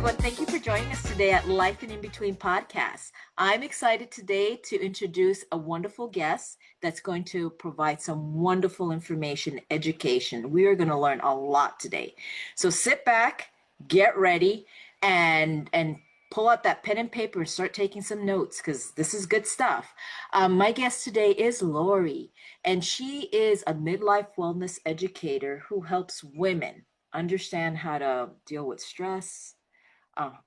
everyone. Thank you for joining us today at Life and In Between podcast. I'm excited today to introduce a wonderful guest that's going to provide some wonderful information, education. We are going to learn a lot today. So sit back, get ready, and pull out that pen and paper and start taking some notes because this is good stuff. My guest today is Lorie, and she is a midlife wellness educator who helps women understand how to deal with stress,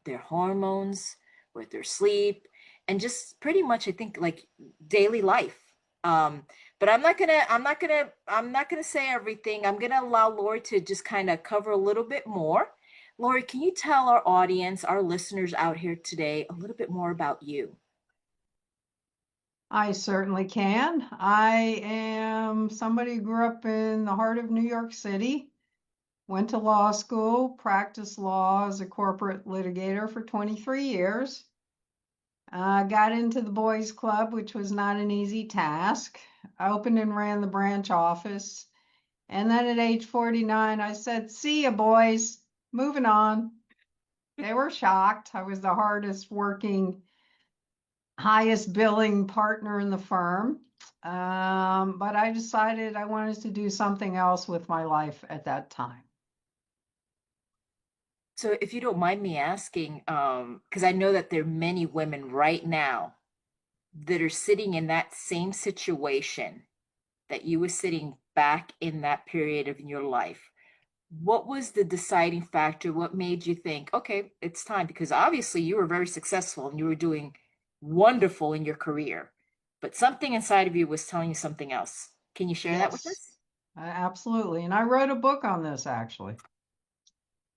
their hormones, with their sleep, and just pretty much I think like daily life. But I'm not gonna say everything. I'm gonna allow Lorie to just kind of cover a little bit more. Lorie, can you tell our audience, our listeners out here today, a little bit more about you? I certainly can. I am somebody who grew up in the heart of New York City, went to law school, practiced law as a corporate litigator for 23 years. Got into the boys club, which was not an easy task. I opened and ran the branch office. And then at age 49, I said, "See ya, boys, moving on." They were shocked. I was the hardest working, highest billing partner in the firm. But I decided I wanted to do something else with my life at that time. So if you don't mind me asking, because I know that there are many women right now that are sitting in that same situation that you were sitting back in that period of your life. What was the deciding factor? What made you think, okay, it's time? Because obviously you were very successful and you were doing wonderful in your career, but something inside of you was telling you something else. Can you share that with Yes, us? absolutely. And I wrote a book on this actually.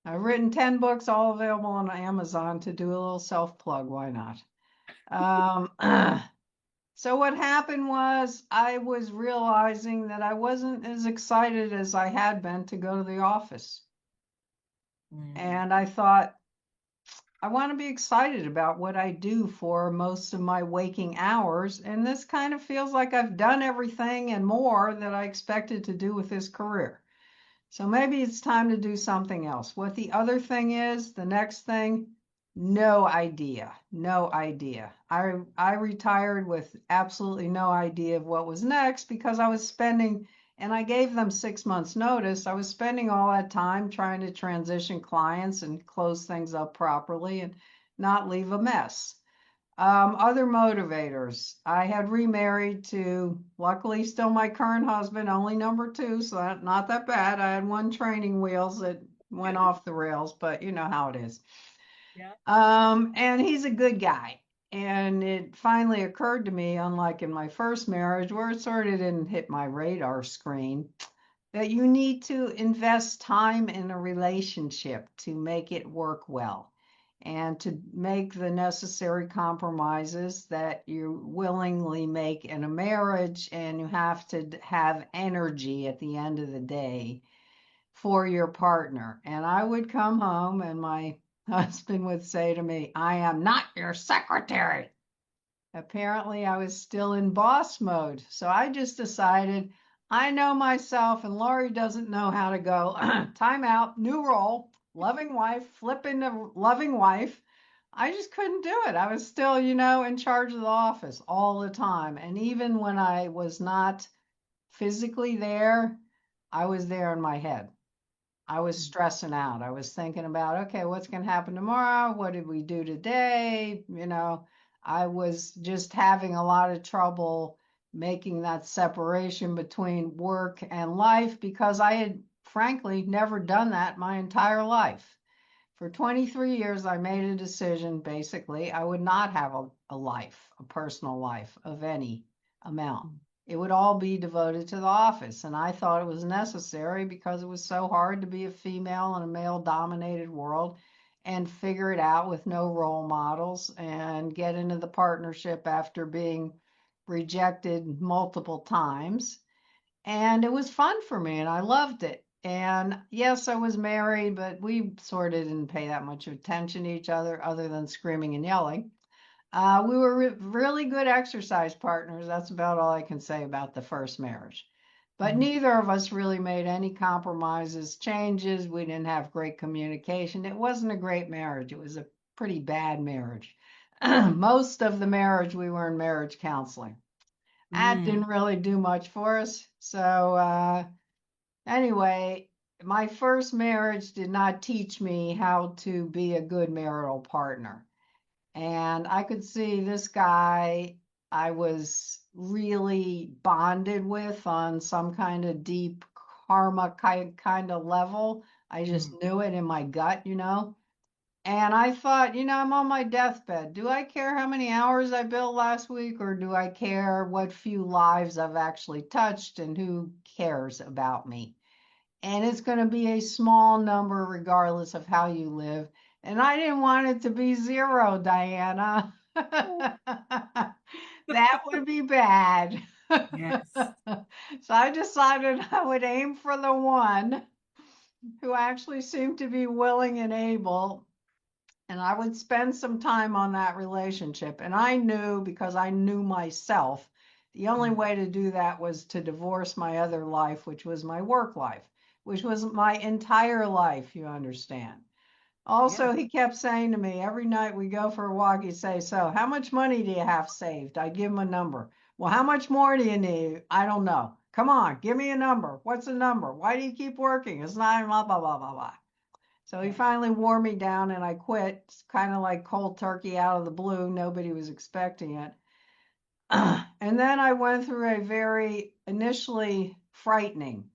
I've written 10 books, all available on Amazon to do a little self-plug. Why not? So what happened was I was realizing that I wasn't as excited as I had been to go to the office. Mm. And I thought, I want to be excited about what I do for most of my waking hours. And this kind of feels like I've done everything and more that I expected to do with this career. So maybe it's time to do something else. What the other thing is, the next thing, no idea. No idea. I retired with absolutely no idea of what was next because I was spending, and I gave them 6 months notice. I was spending all that time trying to transition clients and close things up properly and not leave a mess. Other motivators. I had remarried to, luckily, still my current husband, only number two, so not that bad. I had one training wheels that went off the rails, but you know how it is. Yeah. And he's a good guy. And it finally occurred to me, unlike in my first marriage, where it sort of didn't hit my radar screen, that you need to invest time in a relationship to make it work well and to make the necessary compromises that you willingly make in a marriage. And you have to have energy at the end of the day for your partner. And I would come home and my husband would say to me, "I am not your secretary." Apparently, I was still in boss mode. So I just decided I know myself and Lorie doesn't know how to go. Time out, new role, loving wife, flip into loving wife. I just couldn't do it. I was still, in charge of the office all the time. And even when I was not physically there, I was there in my head. I was stressing out. I was thinking about, okay, what's going to happen tomorrow? What did we do today? I was just having a lot of trouble making that separation between work and life because I had, frankly, never done that my entire life. For 23 years, I made a decision basically, I would not have a life, a personal life of any amount. It would all be devoted to the office. And I thought it was necessary because it was so hard to be a female in a male dominated world and figure it out with no role models and get into the partnership after being rejected multiple times. And it was fun for me and I loved it. And yes, I was married, but we sort of didn't pay that much attention to each other than screaming and yelling. We were really good exercise partners. That's about all I can say about the first marriage. But neither of us really made any compromises, changes. We didn't have great communication. It wasn't a great marriage. It was a pretty bad marriage. Most of the marriage, we were in marriage counseling. That Mm. didn't really do much for us. So, anyway, my first marriage did not teach me how to be a good marital partner. And I could see this guy I was really bonded with on some kind of deep karma kind of level. I just Mm. knew it in my gut, you know. And I thought, I'm on my deathbed. Do I care how many hours I built last week, or do I care what few lives I've actually touched and who cares about me? And it's going to be a small number regardless of how you live. And I didn't want it to be zero, Diana. That would be bad. Yes. So I decided I would aim for the one who actually seemed to be willing and able, and I would spend some time on that relationship. And I knew, because I knew myself, the only Mm. way to do that was to divorce my other life, which was my work life, which was my entire life, you understand. Yeah. Also, he kept saying to me every night we go for a walk, he'd say, "So, how much money do you have saved?" I'd give him a number. "Well, how much more do you need?" "I don't know." "Come on, give me a number." "What's the number?" "Why do you keep working?" "It's not blah, blah, blah, blah, blah." So he Yeah. finally wore me down and I quit. It's kind of like cold turkey out of the blue. Nobody was expecting it. And then I went through a very initially frightening,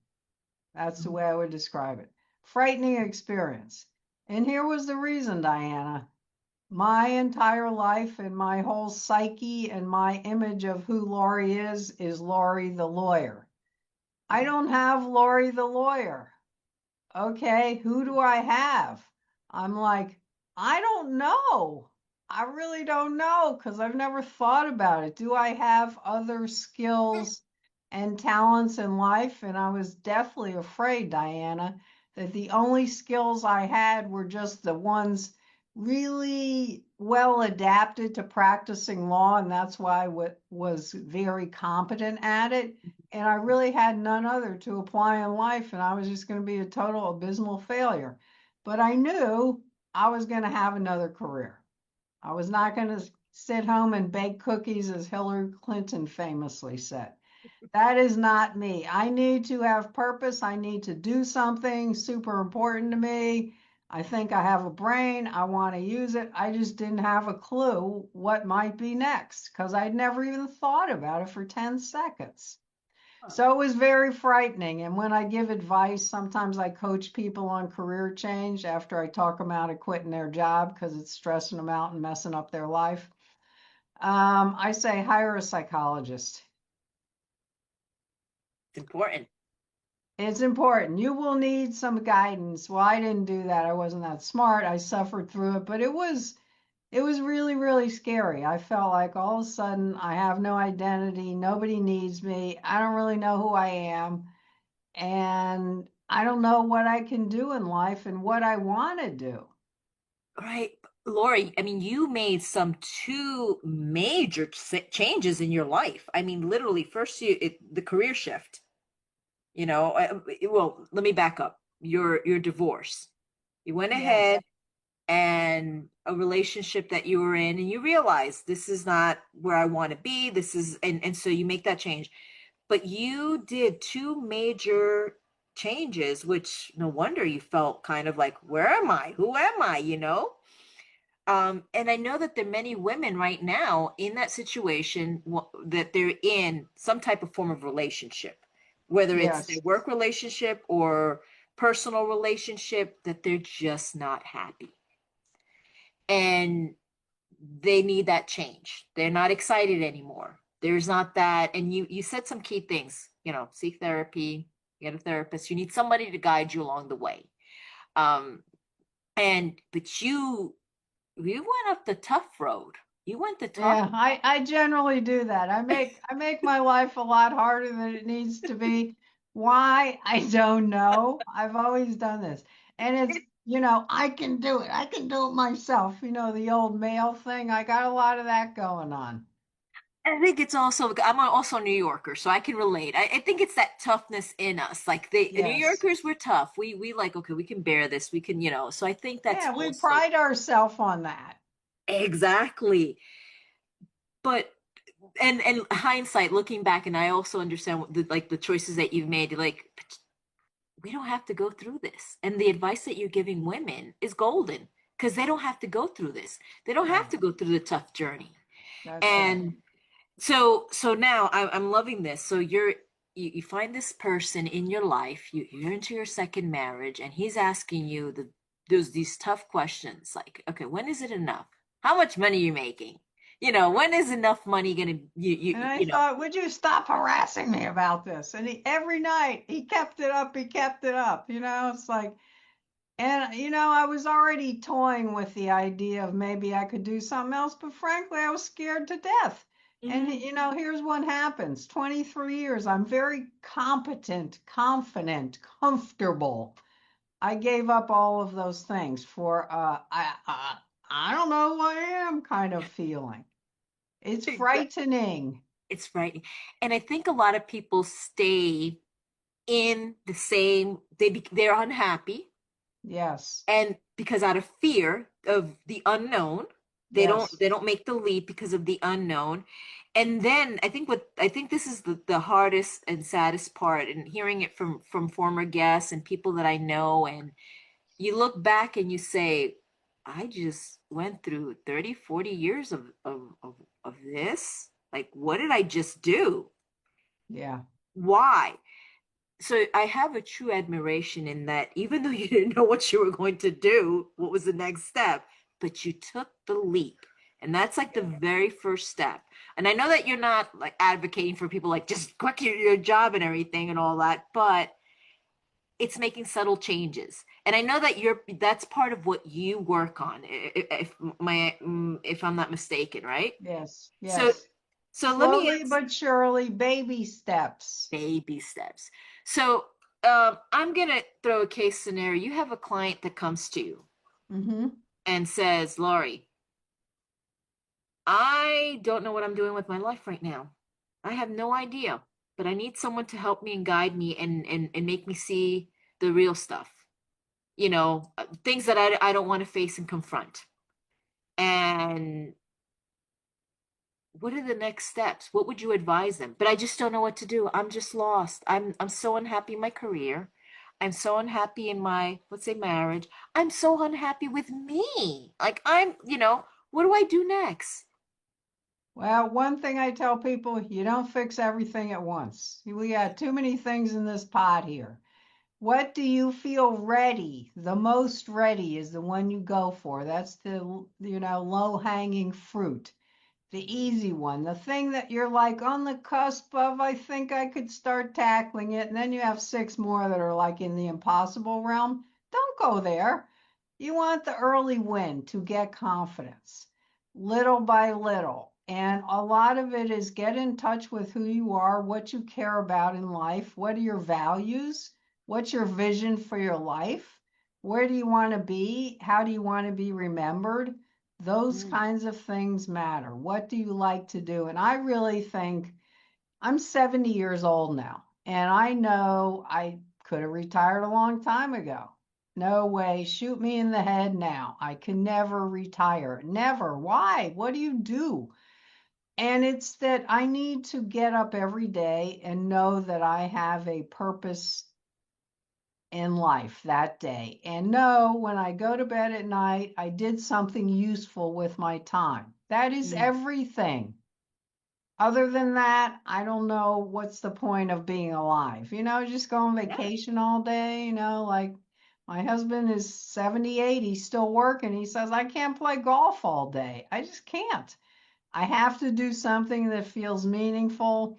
that's the Mm. way I would describe it, frightening experience. And here was the reason, Diana. My entire life and my whole psyche and my image of who Lorie is Lorie the lawyer. I Yeah. don't have Lorie the lawyer. Okay, who do I have? I'm like, I don't know. I really don't know because I've never thought about it. Do I have other skills and talents in life? And I was deathly afraid, Diana, that the only skills I had were just the ones really well adapted to practicing law, and that's why I was very competent at it. And I really had none other to apply in life, and I was just going to be a total abysmal failure. But I knew I was going to have another career. I was not going to sit home and bake cookies, as Hillary Clinton famously said. That is not me. I need to have purpose. I need to do something super important to me. I think I have a brain. I want to use it. I just didn't have a clue what might be next because I'd never even thought about it for 10 seconds. Huh. So it was very frightening. And when I give advice, sometimes I coach people on career change after I talk them out of quitting their job because it's stressing them out and messing up their life. I say hire a psychologist. It's important. It's important. You will need some guidance. Well, I didn't do that. I wasn't that smart. I suffered through it, but it was really, really scary. I felt like all of a sudden I have no identity. Nobody needs me. I don't really know who I am. And I don't know what I can do in life and what I want to do. Right. Lori, I mean, you made some two major changes in your life. I mean, literally, first the career shift, well, let me back up. Your divorce. You went Yes. ahead and a relationship that you were in and you realize this is not where I want to be. This is and so you make that change. But you did two major changes, which no wonder you felt kind of like, where am I? Who am I? And I know that there are many women right now in that situation that they're in some type of form of relationship, whether it's their Yes. work relationship or personal relationship, that they're just not happy. And they need that change. They're not excited anymore. There's not that. And you said some key things, seek therapy, get a therapist. You need somebody to guide you along the way. Um, but you went up the tough road. You went the tough. Yeah, I generally do that. I make my life a lot harder than it needs to be. Why? I don't know. I've always done this. And it's, I can do it. I can do it myself. The old male thing. I got a lot of that going on. I think it's also, I'm also a New Yorker, so I can relate. I think it's that toughness in us. Like New Yes. Yorkers, we're tough. We like, okay, we can bear this. We can, so I think that's Yeah, we also pride ourselves on that. exactly. But and hindsight, looking back, and I also understand what the choices that you've made. Like, we don't have to go through this. And the advice that you're giving women is golden because they don't have to go through this. They don't have Right. to go through the tough journey. That's right. And so now I'm loving this. So you find this person in your life, you're into your second marriage, and he's asking you there's these tough questions like, okay, when is it enough? How much money are you making? When is enough money gonna And I thought, would you stop harassing me about this? And every night he kept it up. He kept it up. It's like, and I was already toying with the idea of maybe I could do something else, but frankly, I was scared to death. And Mhm. here's what happens. 23 years, I'm very competent, confident, comfortable. I gave up all of those things for I don't know who I am kind of feeling. It's frightening. It's frightening. And I think a lot of people stay in the same, they're unhappy, Yes. and because out of fear of the unknown, they don't Yes. they don't make the leap because of the unknown. And then I think this is the hardest and saddest part, and hearing it from former guests and people that I know, and you look back and you say, I just went through 30, 40 years of this. Like, what did I just do? Yeah. Why? So I have a true admiration in that even though you didn't know what you were going to do, what was the next step, but you took the leap. And that's like the very first step. And I know that you're not like advocating for people like just quit your job and everything and all that, but it's making subtle changes. And I know that that's part of what you work on, if I'm not mistaken, right? Yes. So Yes. so let me Slowly but surely, baby steps. baby steps. So I'm gonna throw a case scenario. You have a client that comes to you Mm-hmm. and says, Lorie, I don't know what I'm doing with my life right now. I have no idea, but I need someone to help me and guide me and make me see the real stuff. Things that I don't want to face and confront. And what are the next steps? What would you advise them? But I just don't know what to do. I'm just lost. I'm so unhappy in my career. I'm so unhappy in my, let's say, marriage. I'm so unhappy with me. Like what do I do next? Well, one thing I tell people, you don't fix everything at once. We got too many things in this pot here. What do you feel ready? The most ready is the one you go for. That's the, low-hanging fruit, the easy one, the thing that you're like on the cusp of, I think I could start tackling it. And then you have six more that are like in the impossible realm. Don't go there. You want the early win to get confidence, little by little. And a lot of it is get in touch with who you are, what you care about in life, what are your values, what's your vision for your life, where do you want to be, how do you want to be remembered? Those Mm, kinds of things matter. What do you like to do? And I really think I'm 70 years old now, and I know I could have retired a long time ago. No way. Shoot me in the head now. I can never retire. Never. Why? What do you do? And it's that I need to get up every day and know that I have a purpose in life that day. And know when I go to bed at night, I did something useful with my time. That is mm, everything. Other than that, I don't know what's the point of being alive. Just go on yeah. vacation all day, like my husband is 78, he's still working. He says, I can't play golf all day. I just can't. I have to do something that feels meaningful.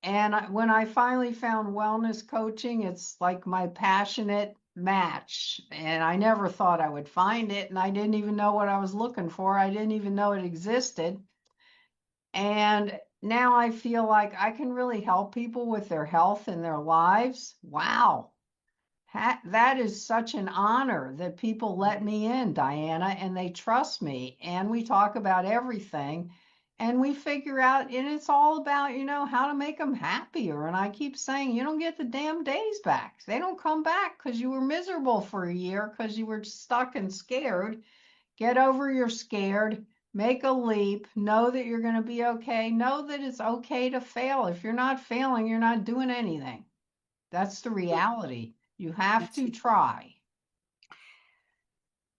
And when I finally found wellness coaching, it's like my passionate match. And I never thought I would find it. And I didn't even know what I was looking for. I didn't even know it existed. And now I feel like I can really help people with their health and their lives. Wow. That is such an honor that people let me in, Diana, and they trust me. And we talk about everything. and we figure out, and it's all about, how to make them happier. And I keep saying, you don't get the damn days back. They don't come back because you were miserable for a year because you were stuck and scared. Get over your scared, make a leap, know that you're going to be okay, know that it's okay to fail. If you're not failing, you're not doing anything. That's the reality. You have That's to try.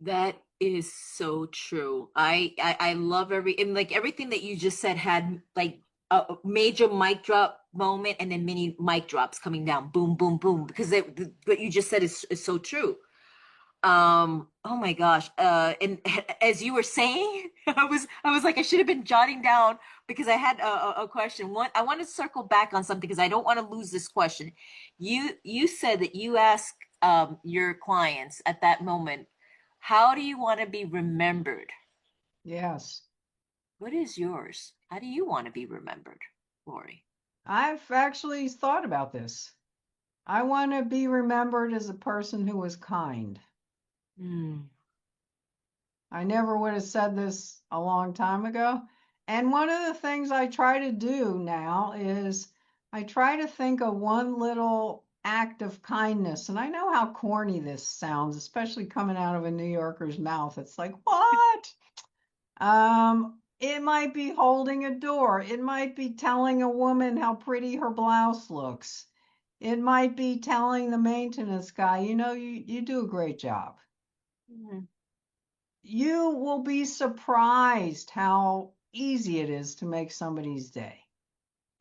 That is so true. I love and like everything that you just said had like a major mic drop moment and then mini mic drops coming down, boom, boom, boom. Because what you just said is so true. Oh my gosh. And as you were saying, I was like I should have been jotting down because I had a question. One, I want to circle back on something because I don't want to lose this question. You said that you ask your clients at that moment, how do you want to be remembered? Yes. What is yours? How do you want to be remembered, Lorie? I've actually thought about this. I want to be remembered as a person who was kind. Mm, I never would have said this a long time ago. And one of the things I try to do now is I try to think of one little act of kindness. And I know how corny this sounds, especially coming out of a New Yorker's mouth. It's like, what? It might be holding a door. It might be telling a woman how pretty her blouse looks. It might be telling the maintenance guy, you do a great job. mm, You will be surprised how easy it is to make somebody's day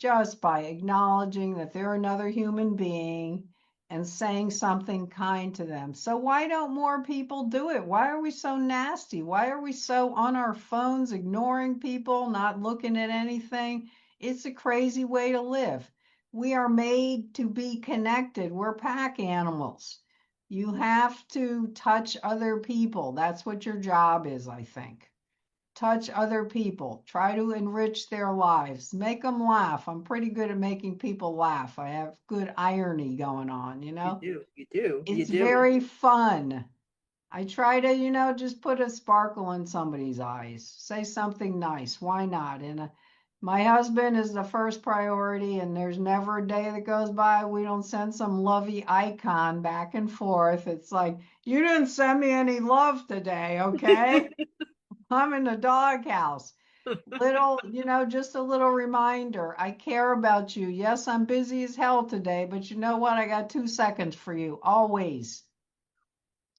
just by acknowledging that they're another human being and saying something kind to them. So, why don't more people do it? Why are we so nasty? Why are we so on our phones, ignoring people, not looking at anything? It's a crazy way to live. We are made to be connected, we're pack animals. You have to touch other people. That's what your job is, I think. Touch other people, try to enrich their lives, make them laugh. I'm pretty good at making people laugh. I have good irony going on, you do, you do, you It's do. very fun. I try to, just put a sparkle in somebody's eyes, say something nice. Why not? And my husband is the first priority, and there's never a day that goes by we don't send some lovey icon back and forth. It's like, you didn't send me any love today, okay? I'm in the doghouse. Little, just a little reminder. I care about you. Yes, I'm busy as hell today, but you know what? I got 2 seconds for you. Always.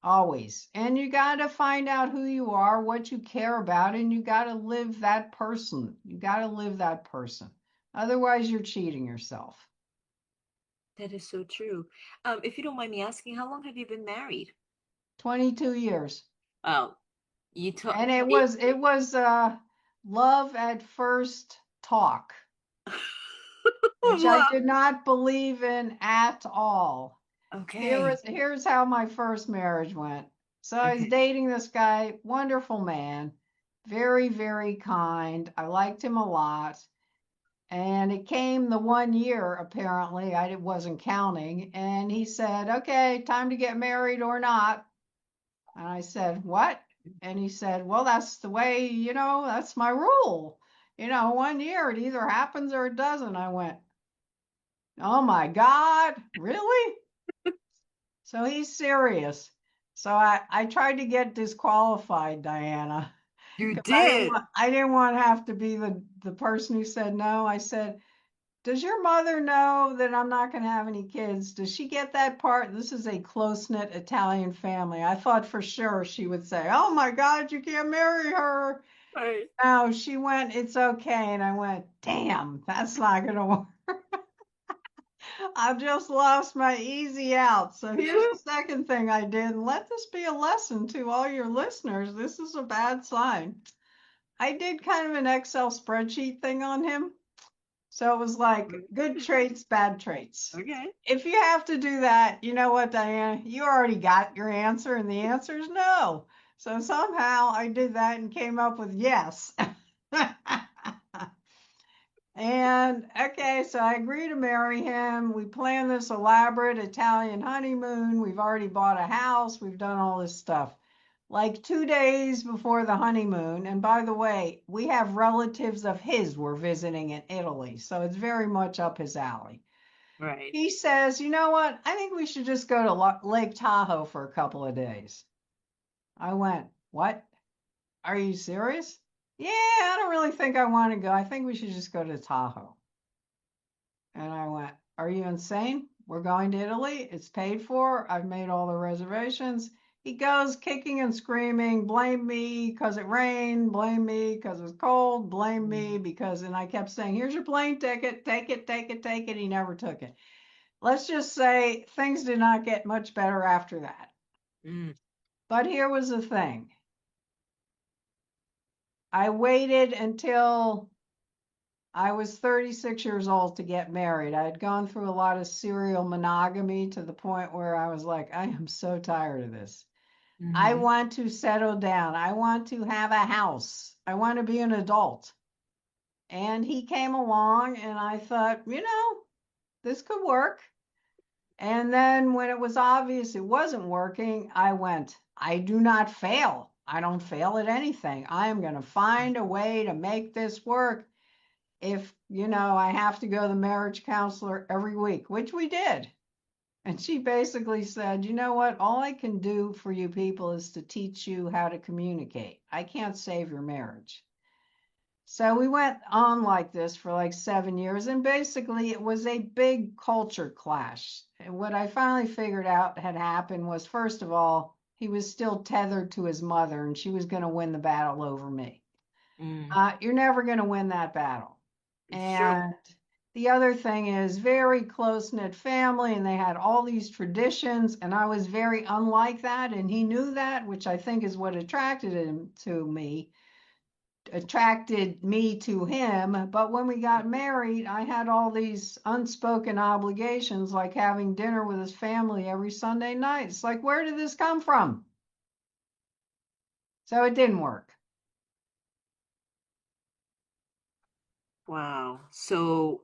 Always. And you got to find out who you are, what you care about, and you got to live that person. You got to live that person. Otherwise, you're cheating yourself. That is so true. If you don't mind me asking, how long have you been married? 22 years. Oh, you took And it it. was it was love at first talk, which I Wow. did not believe in at all. Okay. Here's how my first marriage went. So I was Okay. dating this guy, wonderful man, very, very kind. I liked him a lot. And it came the 1 year, apparently, I wasn't counting. And he said, okay, time to get married or not. And I said, what? And he said, well, that's the way, that's my rule. 1 year, it either happens or it doesn't. I went, oh my God, really? So he's serious. So I tried to get disqualified, Diana, You because did. I didn't want to have to be the person who said no. I said, does your mother know that I'm not going to have any kids? Does she get that part? This is a close-knit Italian family. I thought for sure she would say, oh my God, you can't marry her. Right. No, she went, it's okay. And I went, damn, that's not going to work. I just lost my easy out. So here's the second thing I did. And let this be a lesson to all your listeners. This is a bad sign. I did kind of an Excel spreadsheet thing on him. So it was like good traits, bad traits. Okay. If you have to do that, you know what, Diana? You already got your answer, and the answer is no. So somehow I did that and came up with yes. And okay, so I agree to marry him. We plan this elaborate Italian honeymoon. We've already bought a house. We've done all this stuff. like 2 days before the honeymoon. And by the way, we have relatives of his we're visiting in Italy, so it's very much up his alley. Right. He says, you know what? I think we should just go to Lake Tahoe for a couple of days. I went, what? Are you serious? Yeah, I don't really think I want to go. I think we should just go to Tahoe. And I went, are you insane? We're going to Italy. It's paid for. I've made all the reservations. He goes kicking and screaming, blame me because it rained, blame me because it was cold, blame me Mm, because, and I kept saying, here's your plane ticket, take it, take it, take it. He never took it. Let's just say things did not get much better after that. mm, But here was the thing. I waited until I was 36 years old to get married. I had gone through a lot of serial monogamy to the point where I was like, I am so tired of this. I mm-hmm. want to settle down. I want to have a house. I want to be an adult. And he came along, and I thought, this could work. And then when it was obvious it wasn't working, I went, I do not fail. I don't fail at anything. I am going to find a way to make this work. If, I have to go to the marriage counselor every week, which we did. And she basically said, you know what? All I can do for you people is to teach you how to communicate. I can't save your marriage. So we went on like this for like 7 years, and basically it was a big culture clash. And what I finally figured out had happened was, first of all, he was still tethered to his mother, and she was going to win the battle over me. Mm. You're never going to win that battle. Sure. And the other thing is very close-knit family, and they had all these traditions, and I was very unlike that, and he knew that, which I think is what attracted me to him. But when we got married, I had all these unspoken obligations, like having dinner with his family every Sunday night. It's like, where did this come from? So it didn't work. Wow. So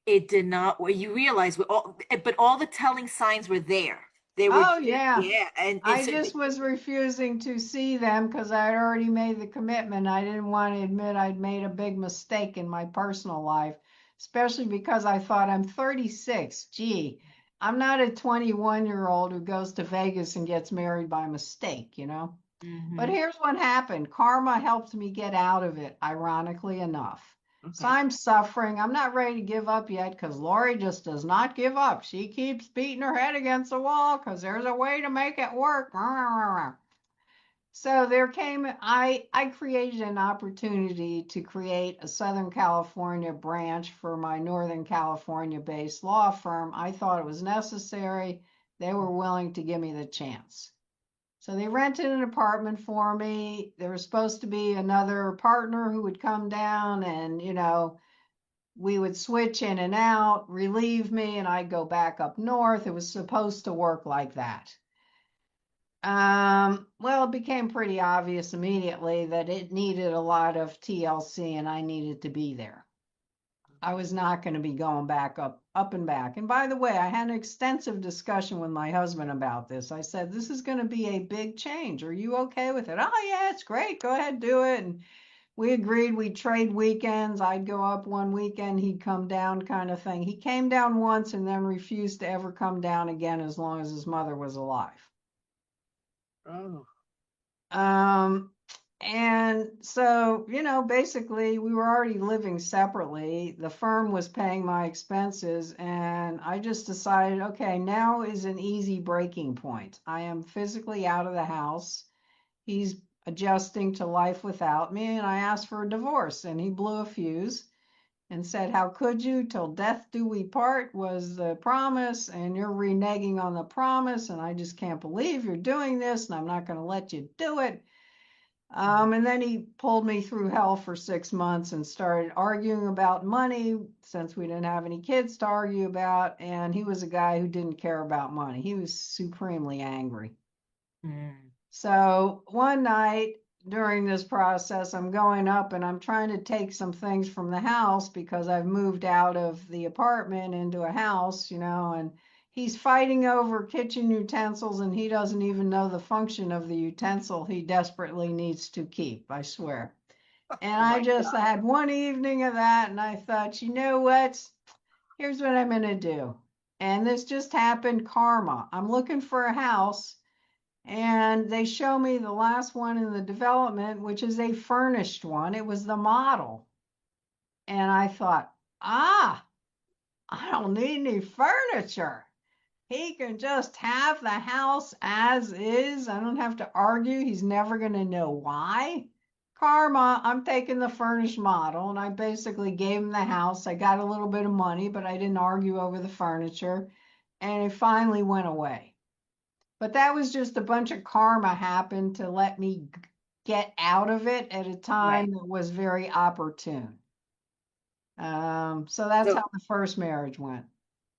it did not, well, you realize, but all the telling signs were there. Oh, yeah. Yeah. And I so, just was refusing to see them because I had already made the commitment. I didn't want to admit I'd made a big mistake in my personal life, especially because I thought I'm 36. Gee, I'm not a 21-year-old who goes to Vegas and gets married by mistake. But hmm. here's what happened. Karma helped me get out of it, ironically enough. So Okay. I'm suffering. I'm not ready to give up yet because Lorie just does not give up. She keeps beating her head against the wall because there's a way to make it work. So I created an opportunity to create a Southern California branch for my Northern California based law firm. I thought it was necessary. They were willing to give me the chance. So they rented an apartment for me. There was supposed to be another partner who would come down and, we would switch in and out, relieve me, and I'd go back up north. It was supposed to work like that. Well, it became pretty obvious immediately that it needed a lot of TLC and I needed to be there. I was not going to be going back up and back. And by the way, I had an extensive discussion with my husband about this. I said, this is going to be a big change. Are you okay with it? Oh, yeah, it's great. Go ahead, do it. And we agreed we'd trade weekends. I'd go up one weekend, he'd come down, kind of thing. He came down once and then refused to ever come down again as long as his mother was alive. Oh. Um, and so, basically, we were already living separately. The firm was paying my expenses, and I just decided, okay, now is an easy breaking point. I am physically out of the house. He's adjusting to life without me, and I asked for a divorce, and he blew a fuse and said, how could you? Till death do we part was the promise, and you're reneging on the promise, and I just can't believe you're doing this, and I'm not going to let you do it. And then he pulled me through hell for 6 months and started arguing about money since we didn't have any kids to argue about. And he was a guy who didn't care about money. He was supremely angry. Mm. So one night during this process, I'm going up and I'm trying to take some things from the house because I've moved out of the apartment into a house, and he's fighting over kitchen utensils and he doesn't even know the function of the utensil he desperately needs to keep, I swear. And Oh I my just God. had one evening of that and I thought, you know what? Here's what I'm going to do. And this just happened karma. I'm looking for a house and they show me the last one in the development, which is a furnished one. It was the model. And I thought, I don't need any furniture. He can just have the house as is. I don't have to argue. He's never going to know why. Karma, I'm taking the furnished model, and I basically gave him the house. I got a little bit of money, but I didn't argue over the furniture, and it finally went away. But that was just a bunch of karma happened to let me get out of it at a Right. time that was very opportune. So that's So, how the first marriage went.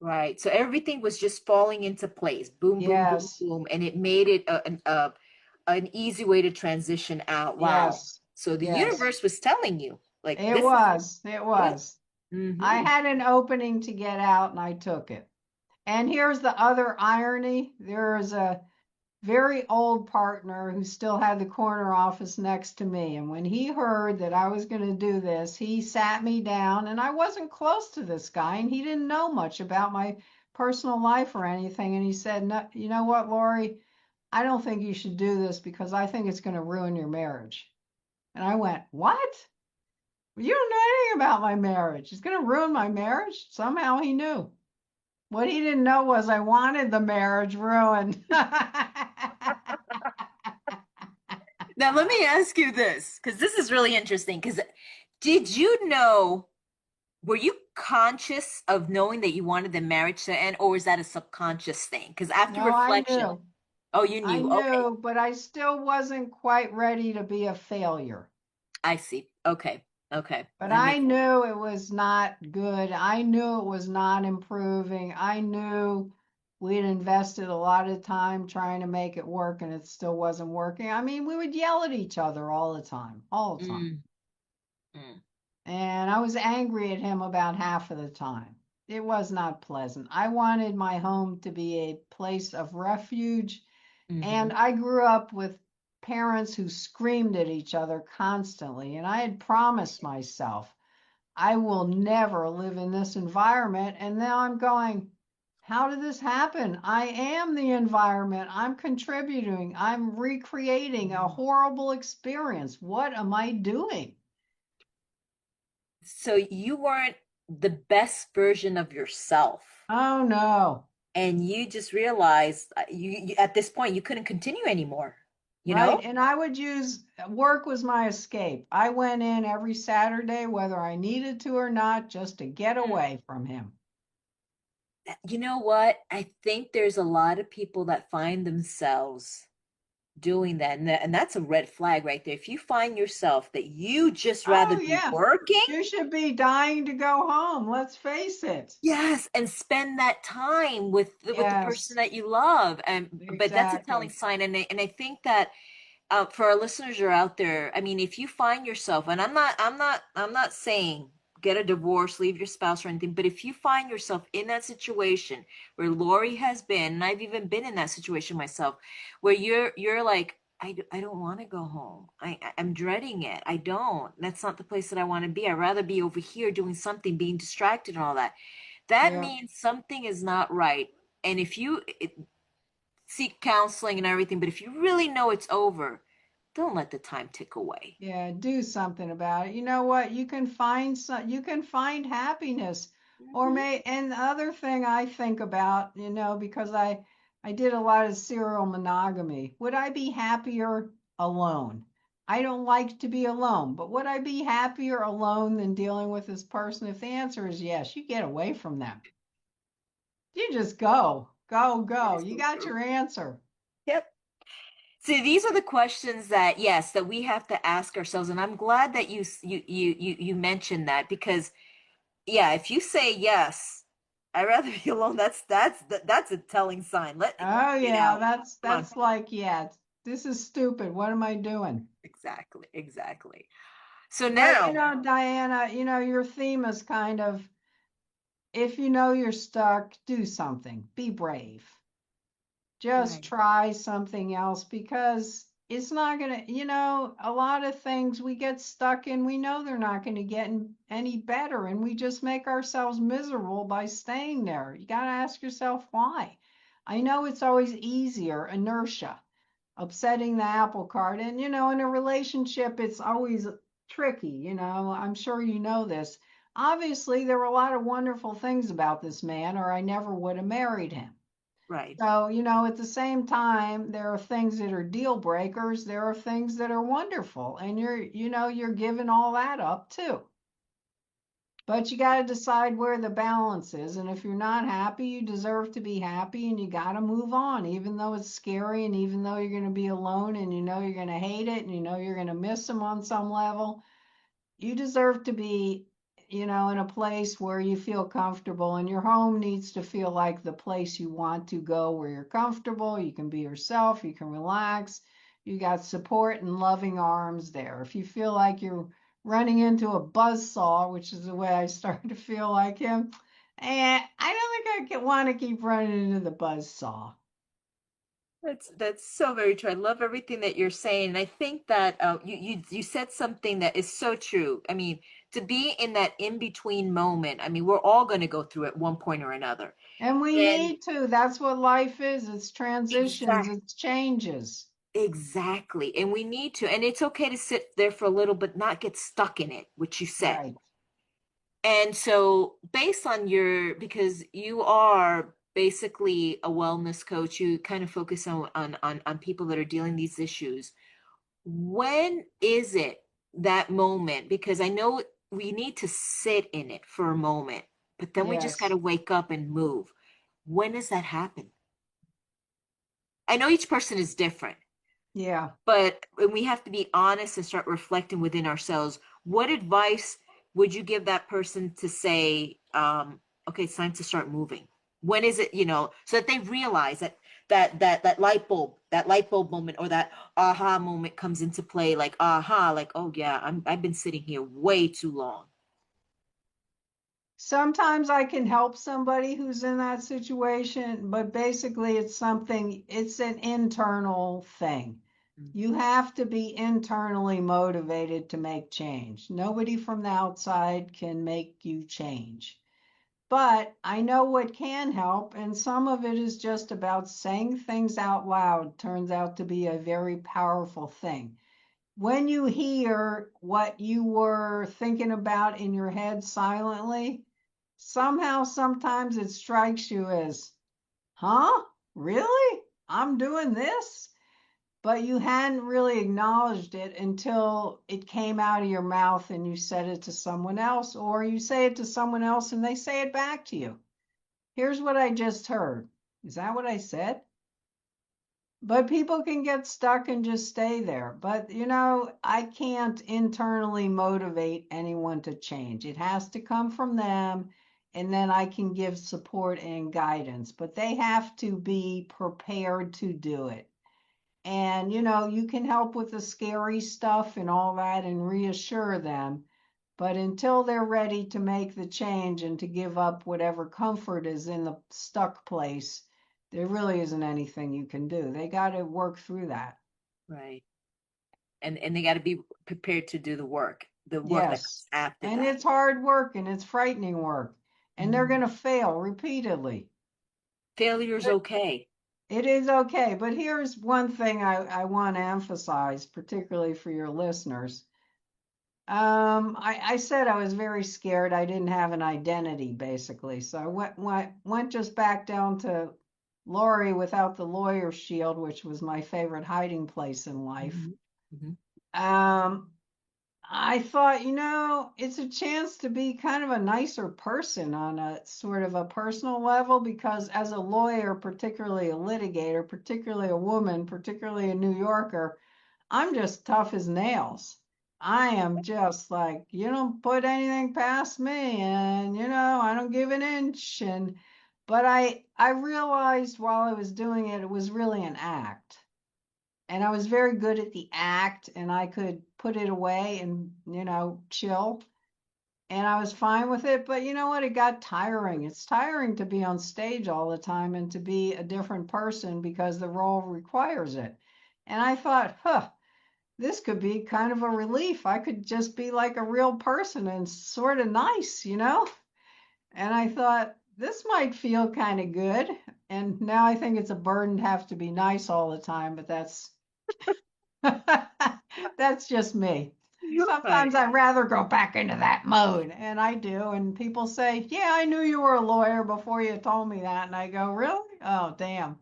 right. So everything was just falling into place. Boom, boom, boom, Yes, boom. And it made it an easy way to transition out. Wow. yes, So the yes. universe was telling you, like, It this is was. It it. was. I Mm-hmm. had an opening to get out and I took it. And here's the other irony. There is a very old partner who still had the corner office next to me. And when he heard that I was going to do this, he sat me down and I wasn't close to this guy and he didn't know much about my personal life or anything. And he said, no, you know what, Lorie? I don't think you should do this because I think it's going to ruin your marriage. And I went, what? You don't know anything about my marriage. He's going to ruin my marriage. Somehow he knew. What he didn't know was I wanted the marriage ruined. Now let me ask you this, because this is really interesting. Because did you know, were you conscious of knowing that you wanted the marriage to end, or was that a subconscious thing? Because after No, I reflection, knew. oh, you I knew. Okay, knew, but I still wasn't quite ready to be a failure. I see. Okay, okay, But that I makes sense. knew it was not good. I knew it was not improving. I knew we'd invested a lot of time trying to make it work and it still wasn't working. I mean, we would yell at each other all the time. Mm, mm, And I was angry at him about half of the time. It was not pleasant. I wanted my home to be a place of refuge. mm-hmm. And I grew up with parents who screamed at each other constantly. And I had promised myself, I will never live in this environment. And now I'm going, how did this happen? I am the environment. I'm contributing. I'm recreating a horrible experience. What am I doing? So you weren't the best version of yourself, Oh no. and you just realized you at this point you couldn't continue anymore. You Right. know? And I would use work was my escape. I went in every Saturday, whether I needed to or not, just to get away from him. You know what? I think there's a lot of people that find themselves doing that, and that's a red flag right there. If you find yourself that you just rather Oh, be yeah. working, You should be dying to go home. Let's face it. yes, and spend that time with the person Yes, that you love, and but that's a telling exactly. sign, and I think that for our listeners who are out there, I mean, if you find yourself, and I'm not saying get a divorce, leave your spouse or anything, but if you find yourself in that situation where Lorie has been, and I've even been in that situation myself, where you're like, I don't want to go home. I'm dreading it. I don't. That's not the place that I want to be. I'd rather be over here doing something, being distracted and all that. That Yeah. means something is not right. And if seek counseling and everything, but if you really know it's over, don't let the time tick away. Yeah, do something about it. You know what? You can find happiness. Or Mhm. may and the other thing I think about, because I did a lot of serial monogamy. Would I be happier alone? I don't like to be alone, but would I be happier alone than dealing with this person? If the answer is yes, you get away from them. You just go, go, That go. is You so got true. your answer. Yep. See, these are the questions that, yes, that we have to ask ourselves, and I'm glad that you mentioned that because, yeah, if you say yes, I'd rather be alone. That's a telling sign. Oh Get yeah, out. that's Come on. that's like, yeah, this is stupid. What am I doing? Exactly, exactly. So But now, Diana, your theme is kind of if you know you're stuck, do something. Be brave. Just Right. try something else because it's not going to, a lot of things we get stuck in, we know they're not going to get any better. And we just make ourselves miserable by staying there. You got to ask yourself why. I know it's always easier, inertia, upsetting the apple cart. And, in a relationship, it's always tricky. I'm sure you know this. Obviously, there were a lot of wonderful things about this man, or I never would have married him. Right. So, at the same time, there are things that are deal breakers. There are things that are wonderful. And you're giving all that up too. But you got to decide where the balance is. And if you're not happy, you deserve to be happy and you got to move on, even though it's scary and even though you're going to be alone and you're going to hate it and you're going to miss them on some level. You deserve to be, in a place where you feel comfortable, and your home needs to feel like the place you want to go, where you're comfortable, you can be yourself, you can relax, you got support and loving arms there. If you feel like you're running into a buzzsaw, which is the way I started to feel like him, I don't think I want to keep running into the buzzsaw. That's so very true. I love everything that you're saying, and I think that you said something that is so true. I mean, to be in that in between moment. I mean, we're all going to go through at one point or another, And we and need to. That's what life is. It's transitions, exact it's changes. exactly, and we need to, and it's okay to sit there for a little, but not get stuck in it, which you said. Right. And so, based on because you are basically a wellness coach, you kind of focus on people that are dealing these issues. When is it that moment? Because I know we need to sit in it for a moment, but then we just got Yes. to wake up and move. When does that happen? I know each person is different, Yeah. but we have to be honest and start reflecting within ourselves. What advice would you give that person to say, okay, it's time to start moving? When is it, so that they realize that light bulb moment or that aha moment comes into play, like aha, like, oh yeah, I've been sitting here way too long. Sometimes I can help somebody who's in that situation, but basically it's an internal thing. Mm. You have to be internally motivated to make change. Nobody from the outside can make you change. But I know what can help, and some of it is just about saying things out loud, turns out to be a very powerful thing. When you hear what you were thinking about in your head silently, somehow, sometimes it strikes you as, huh? Really? I'm doing this? But you hadn't really acknowledged it until it came out of your mouth and you said it to someone else, or you say it to someone else and they say it back to you. Here's what I just heard. Is that what I said? But people can get stuck and just stay there. But, I can't internally motivate anyone to change. It has to come from them. And then I can give support and guidance. But they have to be prepared to do it. And, you can help with the scary stuff and all that and reassure them. But until they're ready to make the change and to give up whatever comfort is in the stuck place, there really isn't anything you can do. They got to work through that. Right. And they got to be prepared to do the work that Yes. comes after And that. it's hard work and it's frightening work. And they're going Mm. to fail repeatedly. Failure is But okay. it is okay. But here's one thing I want to emphasize, particularly for your listeners. I said I was very scared. I didn't have an identity, basically. So I went just back down to Lorie without the lawyer shield, which was my favorite hiding place in life. Mhm. Mhm. Um, I thought, it's a chance to be kind of a nicer person on a sort of a personal level, because as a lawyer, particularly a litigator, particularly a woman, particularly a New Yorker, I'm just tough as nails. I am just like, you don't put anything past me, and I don't give an inch. But I realized while I was doing it, it was really an act. And I was very good at the act, and I could put it away and, chill. and I was fine with it. But you know what? It got tiring. It's tiring to be on stage all the time and to be a different person because the role requires it. And I thought, this could be kind of a relief. I could just be like a real person and sort of nice, you know? And I thought, this might feel kind of good. And now I think it's a burden to have to be nice all the time, but that's that's just me. Sometimes Right. I'd rather go back into that mode, and I do. And people say, "Yeah, I knew you were a lawyer before you told me that." And I go, "Really? Oh, damn."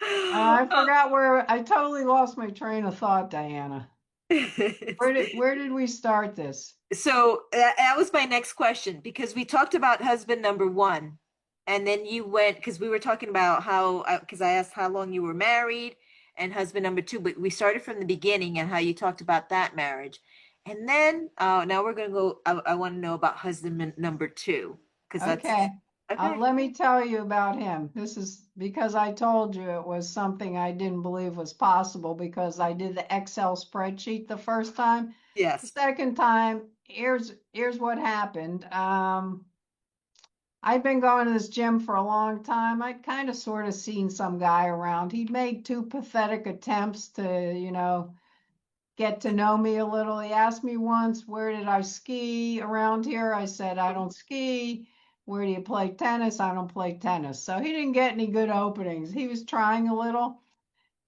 I forgot where I totally lost my train of thought, Diana. Where did we start this? So that was my next question because we talked about husband number one, and then you went because we were talking about how because I asked how long you were married and husband number two, but we started from the beginning and how you talked about that marriage, and then now we're gonna go. I want to know about husband number two because that's Okay. okay. Let me tell you about him. This is because I told you it was something I didn't believe was possible because I did the Excel spreadsheet the first time. The Yes. second time, here's what happened. I'd been going to this gym for a long time. I'd kind of sort of seen some guy around. He'd made two pathetic attempts to, get to know me a little. He asked me once, where did I ski around here? I said, I don't ski. Where do you play tennis? I don't play tennis. So he didn't get any good openings. He was trying a little.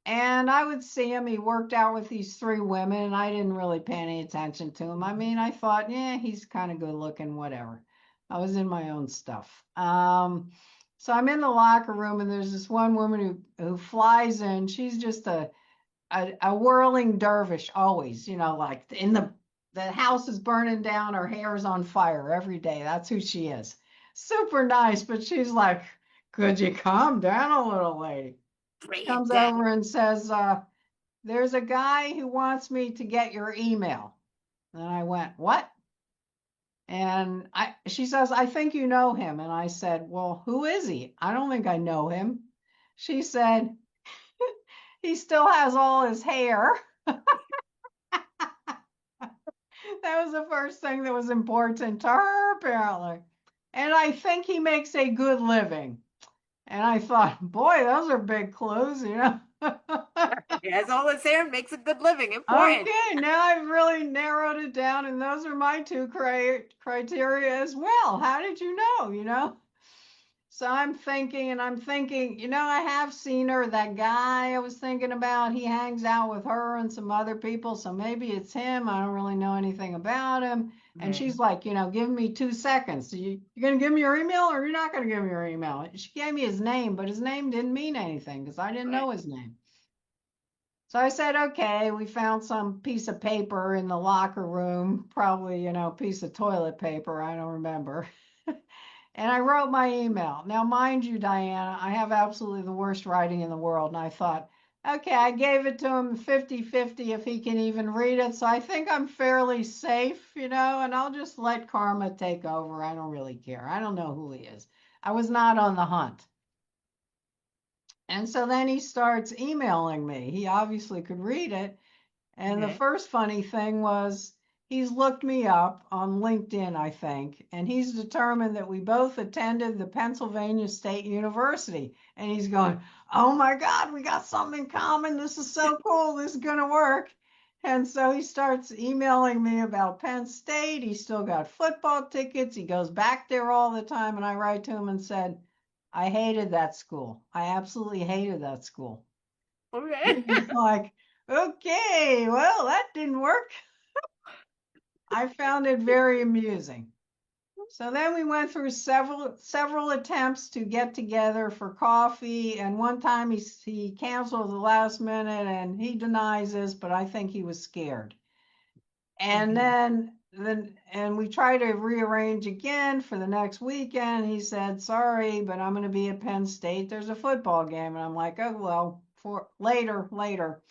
And I would see him. He worked out with these three women, and I didn't really pay any attention to him. I mean, I thought, yeah, he's kind of good looking, whatever. I was in my own stuff. So I'm in the locker room, and there's this one woman who flies in. She's just a whirling dervish always, like in the house is burning down, her hair is on fire every day. That's who she is. Super nice, but she's like, could you calm down a little, lady? Bring it Comes down. over and says, there's a guy who wants me to get your email. And I went, what? And she says, I think you know him. And I said, well, who is he? I don't think I know him. She said, he still has all his hair. That was the first thing that was important to her, apparently. And I think he makes a good living. And I thought, boy, those are big clues. He has all his hair and makes a good living. Important. Okay, now I've really narrowed it down, and those are my two criteria as well. How did you know? So I'm thinking, I have seen her. That guy I was thinking about, he hangs out with her and some other people, so maybe it's him. I don't really know anything about him. And Right. she's like, give me 2 seconds. You gonna give me your email or you're not gonna give me your email? She gave me his name, but his name didn't mean anything because I didn't Right. know his name. So I said, okay, we found some piece of paper in the locker room, probably, piece of toilet paper. I don't remember. And I wrote my email. Now, mind you, Diana, I have absolutely the worst writing in the world. And I thought, okay, I gave it to him 50-50 if he can even read it. So I think I'm fairly safe, and I'll just let karma take over. I don't really care. I don't know who he is. I was not on the hunt. And so then he starts emailing me. He obviously could read it. And the Okay. first funny thing was he's looked me up on LinkedIn, I think, and he's determined that we both attended the Pennsylvania State University. And he's going, oh my God, we got something in common. This is so cool. This is going to work. And so he starts emailing me about Penn State. He's still got football tickets. He goes back there all the time. And I write to him and said, I hated that school. I absolutely hated that school. Okay. He's like, okay, well, that didn't work. I found it very amusing. So then we went through several attempts to get together for coffee, and one time he canceled at the last minute, and he denies this, but I think he was scared. And Mhm. then we tried to rearrange again for the next weekend. He said, sorry, but I'm going to be at Penn State. There's a football game. And I'm like, oh, well, for later.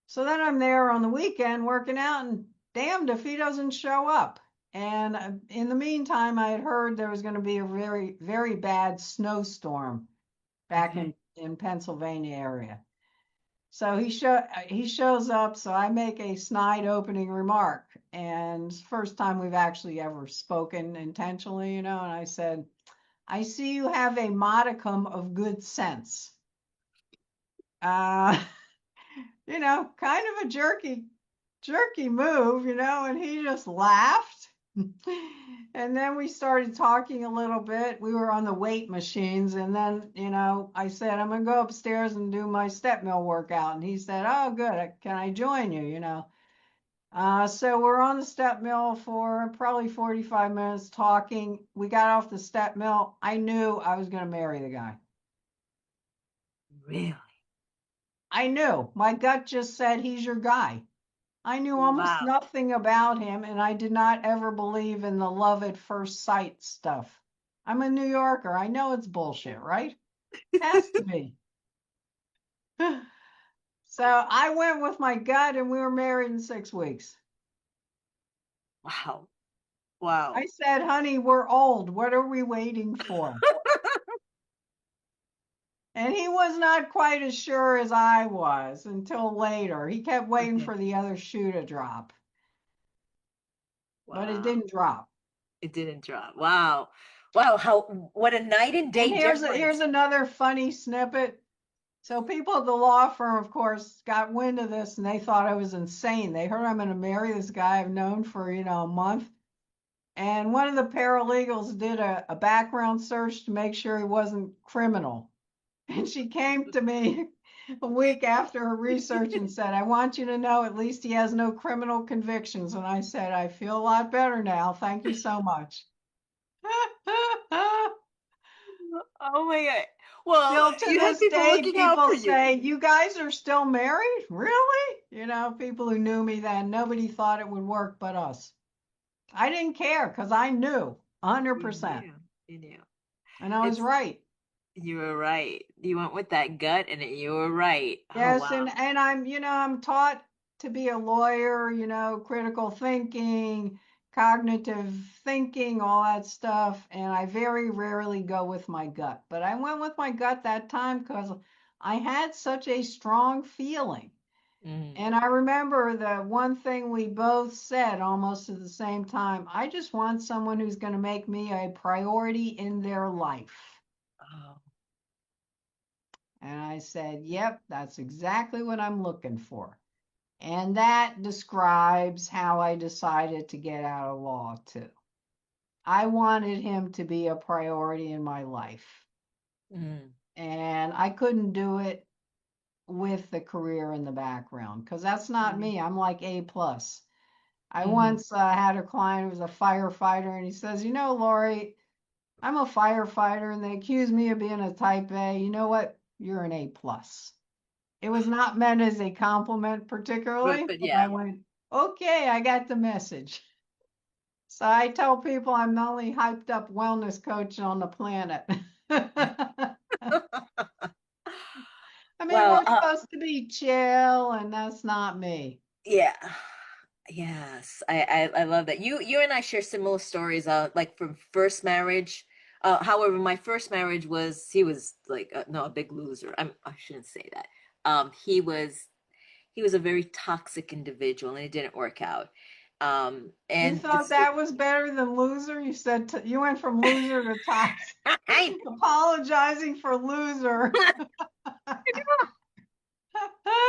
So then I'm there on the weekend working out, and damned if he doesn't show up. And in the meantime, I had heard there was going to be a very, very bad snowstorm back Okay. in Pennsylvania area. So he shows up. So I make a snide opening remark, and it's the first time we've actually ever spoken intentionally, and I said, I see you have a modicum of good sense. Uh, kind of a jerky move, and he just laughed. And then we started talking a little bit. We were on the weight machines, and then, I said, I'm gonna go upstairs and do my step mill workout. And he said, oh, good. Can I join you? So we're on the step mill for probably 45 minutes talking. We got off the step mill. I knew I was gonna marry the guy. Really? I knew. My gut just said he's your guy. I knew almost Wow. nothing about him, and I did not ever believe in the love at first sight stuff. I'm a New Yorker. I know it's bullshit, right? Has to be. So I went with my gut, and we were married in 6 weeks. Wow. I Wow. said, honey, we're old. What are we waiting for? And he was not quite as sure as I was until later. He kept waiting Okay. for the other shoe to drop, but it Wow. didn't drop. It didn't drop. Wow. Wow. How, what a night and And day here's difference. another funny snippet. So people at the law firm, of course, got wind of this and they thought I was insane. They heard I'm going to marry this guy I've known for, a month. And one of the paralegals did a background search to make sure he wasn't criminal. And she came to me a week after her research and said, I want you to know at least he has no criminal convictions. And I said, I feel a lot better now. Thank you so much. Oh my God. Well, Still to you had this people day, looking out for people you. say, you guys are still married? Really? People who knew me then, nobody thought it would work but us. I didn't care because I knew You 100%. knew. You knew. And I was It's, right. you were right. You went with that gut and you were right. Oh, Yes, wow. and I'm taught to be a lawyer, critical thinking, cognitive thinking, all that stuff, and I very rarely go with my gut. But I went with my gut that time because I had such a strong feeling. Mm. And I remember the one thing we both said almost at the same time, I just want someone who's going to make me a priority in their life. Oh. And I said, yep, that's exactly what I'm looking for. And that describes how I decided to get out of law, too. I wanted him to be a priority in my life. Mm. And I couldn't do it with the career in the background because that's not Mm. me. I'm like A plus. I Mm. once had a client who was a firefighter, and he says, Lorie, I'm a firefighter, and they accuse me of being a type A. You know what? You're an A plus. It was not meant as a compliment particularly, But but I yeah. went, okay, I got the message. So I tell people I'm the only hyped up wellness coach on the planet. I mean, Well, we're supposed to be chill, and that's not me. yeah. Yes, I love that. You and I share similar stories, like from first marriage. However, my first marriage was he was like no, a big loser. I shouldn't say that. He was a very toxic individual and it didn't work out. You And thought that was better than loser? You said you went from loser to toxic, I apologizing for loser.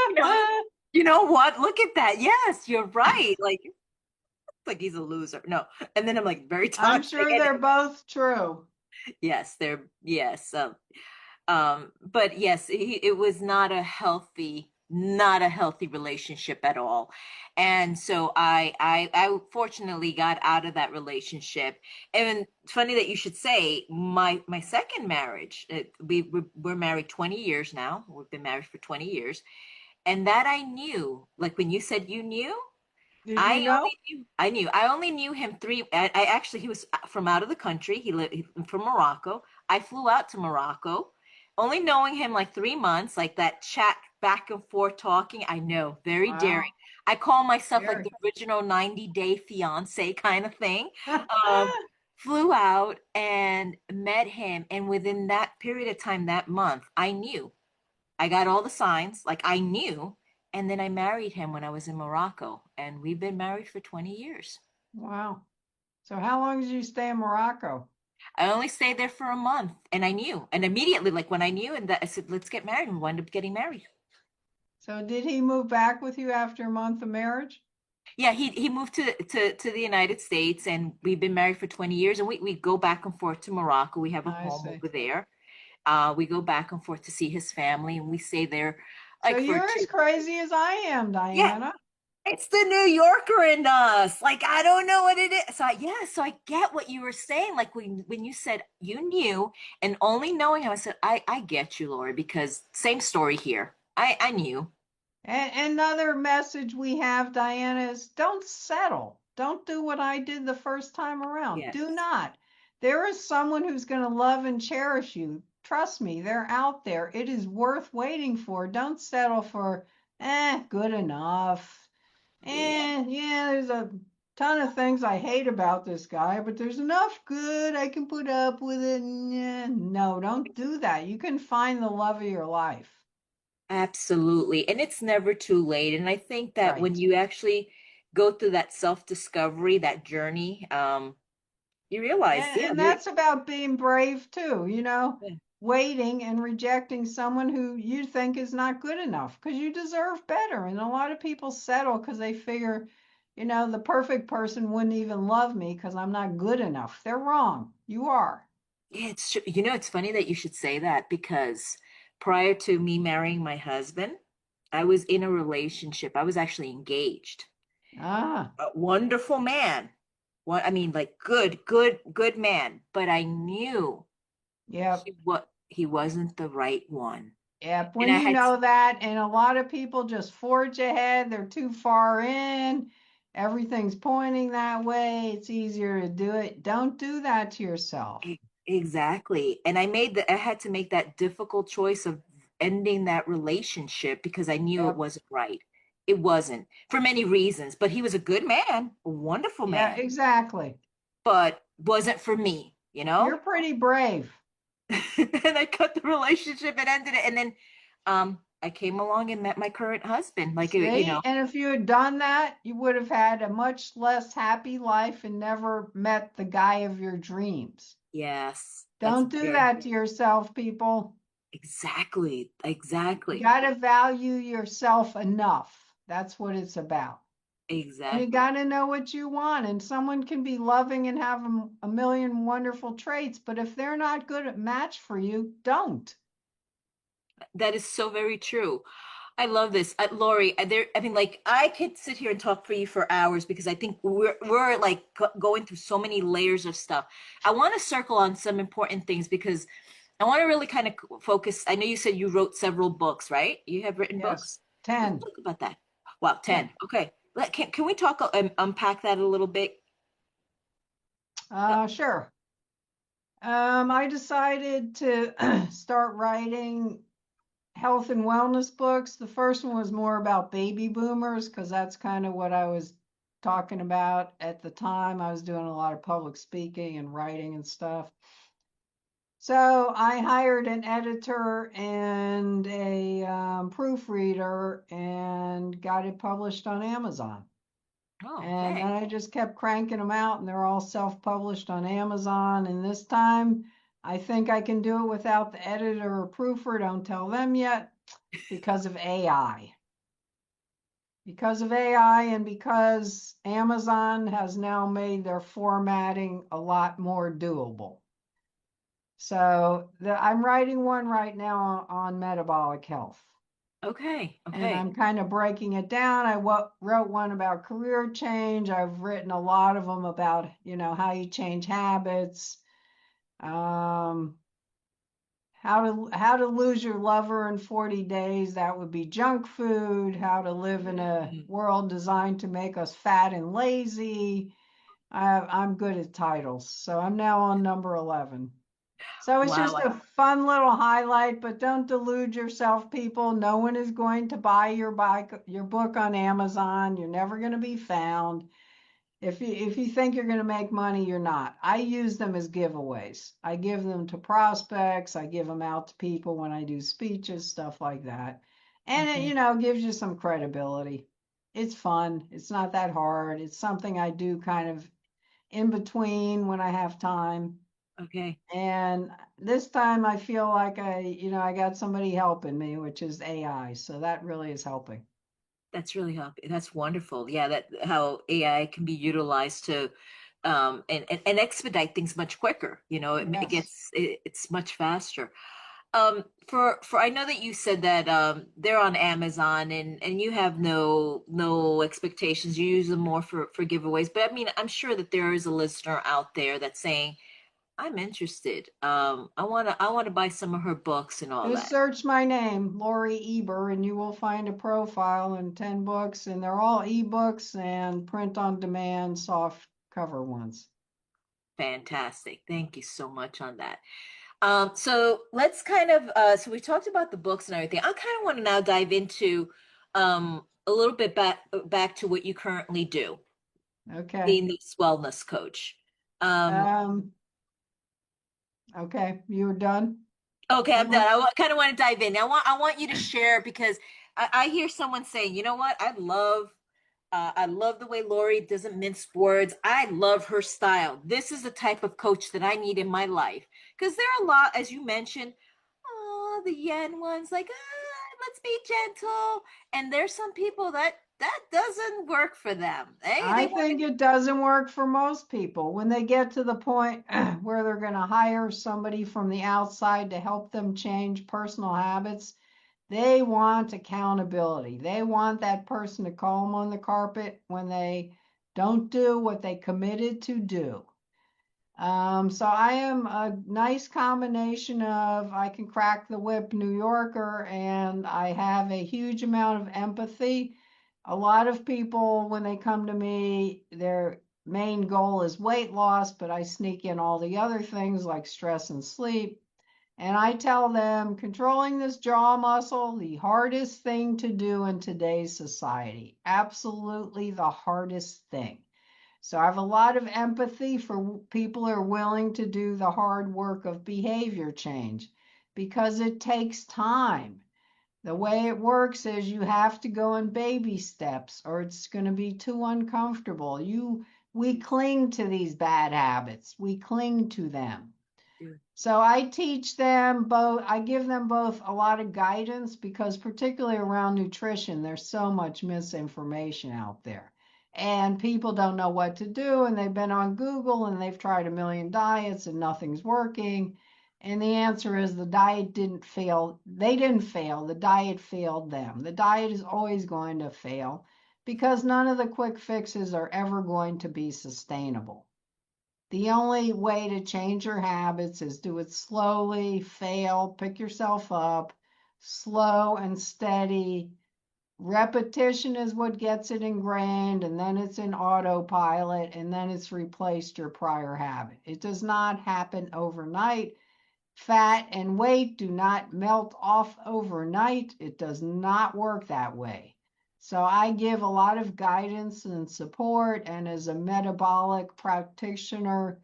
you know you know what? Look at that. Yes, you're right. Like he's a loser. No. And then I'm like very I'm toxic. sure And they're both true. yes, yes. But yes, it was not a healthy relationship at all. And so I fortunately got out of that relationship. And it's funny that you should say my second marriage, we're married 20 years now. We've been married for 20 years. And that I knew, like when you said you knew, Did you know? I only knew him I actually, he was from out of the country. From Morocco. I flew out to Morocco, only knowing him like 3 months, like that chat back and forth talking. I know, very daring. Wow, I call myself like very. the original 90-day fiance kind of thing. Um, Flew out and met him. And within that period of time, that month, I knew. I got all the signs, like I knew. and then I married him when I was in Morocco, and we've been married for 20 years. Wow. So how long did you stay in Morocco? I only stayed there for a month, and I knew, and immediately, like when I knew, and that I said, "Let's get married," and we wound up getting married. So did he move back with you after a month of marriage? Yeah, he moved to the United States, and we've been married for 20 years, and we go back and forth to Morocco. We have a I home see. over there. We go back and forth to see his family, and we stay there So like for you're as two. crazy as I am, Yeah, Diana. it's the New Yorker in us. Like I don't know what it is. So I get what you were saying. Like when you said you knew, and only knowing him, I said I get you, Lori, because same story here. I knew. And another message we have, Diana, is don't settle. Don't do what I did the first time around. Do Yes. not. There is someone who's going to love and cherish you. Trust me, they're out there. It is worth waiting for. Don't settle for, good enough. Yeah. Yeah, there's a ton of things I hate about this guy, but there's enough good I can put up with it. No, don't do that. You can find the love of your life. Absolutely. And it's never too late. And I think that when Right. you actually go through that self-discovery, that journey, you realize, yeah, And that's about being brave too, yeah, waiting and rejecting someone who you think is not good enough because you deserve better. And a lot of people settle because they figure, the perfect person wouldn't even love me because I'm not good enough. They're wrong. You are. it's true. It's funny that you should say that because prior to me marrying my husband, I was in a relationship. I was actually engaged. Ah, A wonderful man. I mean, like good man. But I knew yep. he wasn't the right one. Yep. And When I you had know that, and a lot of people just forge ahead, they're too far in, everything's pointing that way, it's easier to do it. Don't do that to yourself. exactly. And I had to make that difficult choice of ending that relationship because I knew it Yep. wasn't right. It wasn't for many reasons, but he was a good man, a wonderful Yeah, man, exactly. but wasn't for me, You're pretty brave. And I cut the relationship and ended it. And then I came along and met my current husband. See? And if you had done that, you would have had a much less happy life and never met the guy of your dreams. yes, that's Don't do very that to yourself, people. exactly, You exactly, got to value yourself enough. That's what it's about. And you exactly. got to know what you want. And someone can be loving and have a million wonderful traits, but if they're not good at match for you, don't. That is so very true. I love this, Lori. I mean, like, I could sit here and talk for you for hours because I think we're like going through so many layers of stuff. I want to circle on some important things because I want to really kind of focus. I know you said you wrote several books, right? You have written Yes. books. Let's 10. talk about that. Wow, Yeah. 10. Okay. Can we talk and unpack that a little bit? Sure. I decided to start writing health and wellness books. The first one was more about baby boomers because that's kind of what I was talking about at the time. I was doing a lot of public speaking and writing and stuff. So I hired an editor and a proofreader and got it published on Amazon. Oh, And then okay. I just kept cranking them out, and they're all self-published on Amazon. And this time, I think I can do it without the editor or proofer. Don't tell them yet because of AI. Because of AI and because Amazon has now made their formatting a lot more doable. So I'm writing one right now on metabolic health. Okay. And Okay. I'm kind of breaking it down. I wrote one about career change. I've written a lot of them about, how you change habits, um, how to lose your lover in 40 days. That would be junk food. How to live in a Mm. world designed to make us fat and lazy. I'm good at titles, so I'm now on number 11. So it's just Wow. a fun little highlight, but don't delude yourself, people. No one is going to buy your book on Amazon. You're never going to be found. If you think you're going to make money, you're not. I use them as giveaways. I give them to prospects. I give them out to people when I do speeches, stuff like that. And it, Okay. gives you some credibility. It's fun. It's not that hard. It's something I do kind of in between when I have time. Okay. And this time I feel like I got somebody helping me, which is AI. So that really is helping. That's really helpful. That's wonderful. Yeah, that how AI can be utilized to and expedite things much quicker. Yes. It's much faster. For I know that you said that they're on Amazon and you have no expectations. You use them more for giveaways. But I mean, I'm sure that there is a listener out there that's saying, I'm interested. I wanna buy some of her books and all Just that. search my name, Lorie Eber, and you will find a profile and 10 books, and they're all ebooks and print on demand soft cover ones. Fantastic. Thank you so much on that. So let's kind of so we talked about the books and everything. I kind of want to now dive into a little bit back to what you currently do, Okay. being this wellness coach. Um, Um, okay. You're done? okay, How I'm done. much? Kind of want to dive in. I want you to share because I hear someone saying, you know what? I love the way Lorie doesn't mince words. I love her style. This is the type of coach that I need in my life. Because there are a lot, as you mentioned, oh, the yen ones, like, let's be gentle. And there's some people that doesn't work for them. They I want think it doesn't work for most people. When they get to the point where they're going to hire somebody from the outside to help them change personal habits, they want accountability. They want that person to call them on the carpet when they don't do what they committed to do. So I am a nice combination of I can crack the whip New Yorker and I have a huge amount of empathy. A lot of people, when they come to me, their main goal is weight loss, but I sneak in all the other things like stress and sleep. And I tell them controlling this jaw muscle, the hardest thing to do in today's society. Absolutely the hardest thing. So I have a lot of empathy for people who are willing to do the hard work of behavior change because it takes time. The way it works is you have to go in baby steps or it's going to be too uncomfortable. We cling to these bad habits. We cling to them. to. So I teach them both, I give them both a lot of guidance because, particularly around nutrition, there's so much misinformation out there. And people don't know what to do. And they've been on Google and they've tried a million diets and nothing's working. And the answer is the diet didn't fail. They didn't fail. The diet failed them. The diet is always going to fail because none of the quick fixes are ever going to be sustainable. The only way to change your habits is do it slowly, fail, pick yourself up, slow and steady. Repetition is what gets it ingrained, and then it's in autopilot, and then it's replaced your prior habit. It does not happen overnight. Fat and weight do not melt off overnight. It does not work that way. So I give a lot of guidance and support, and as a metabolic practitioner,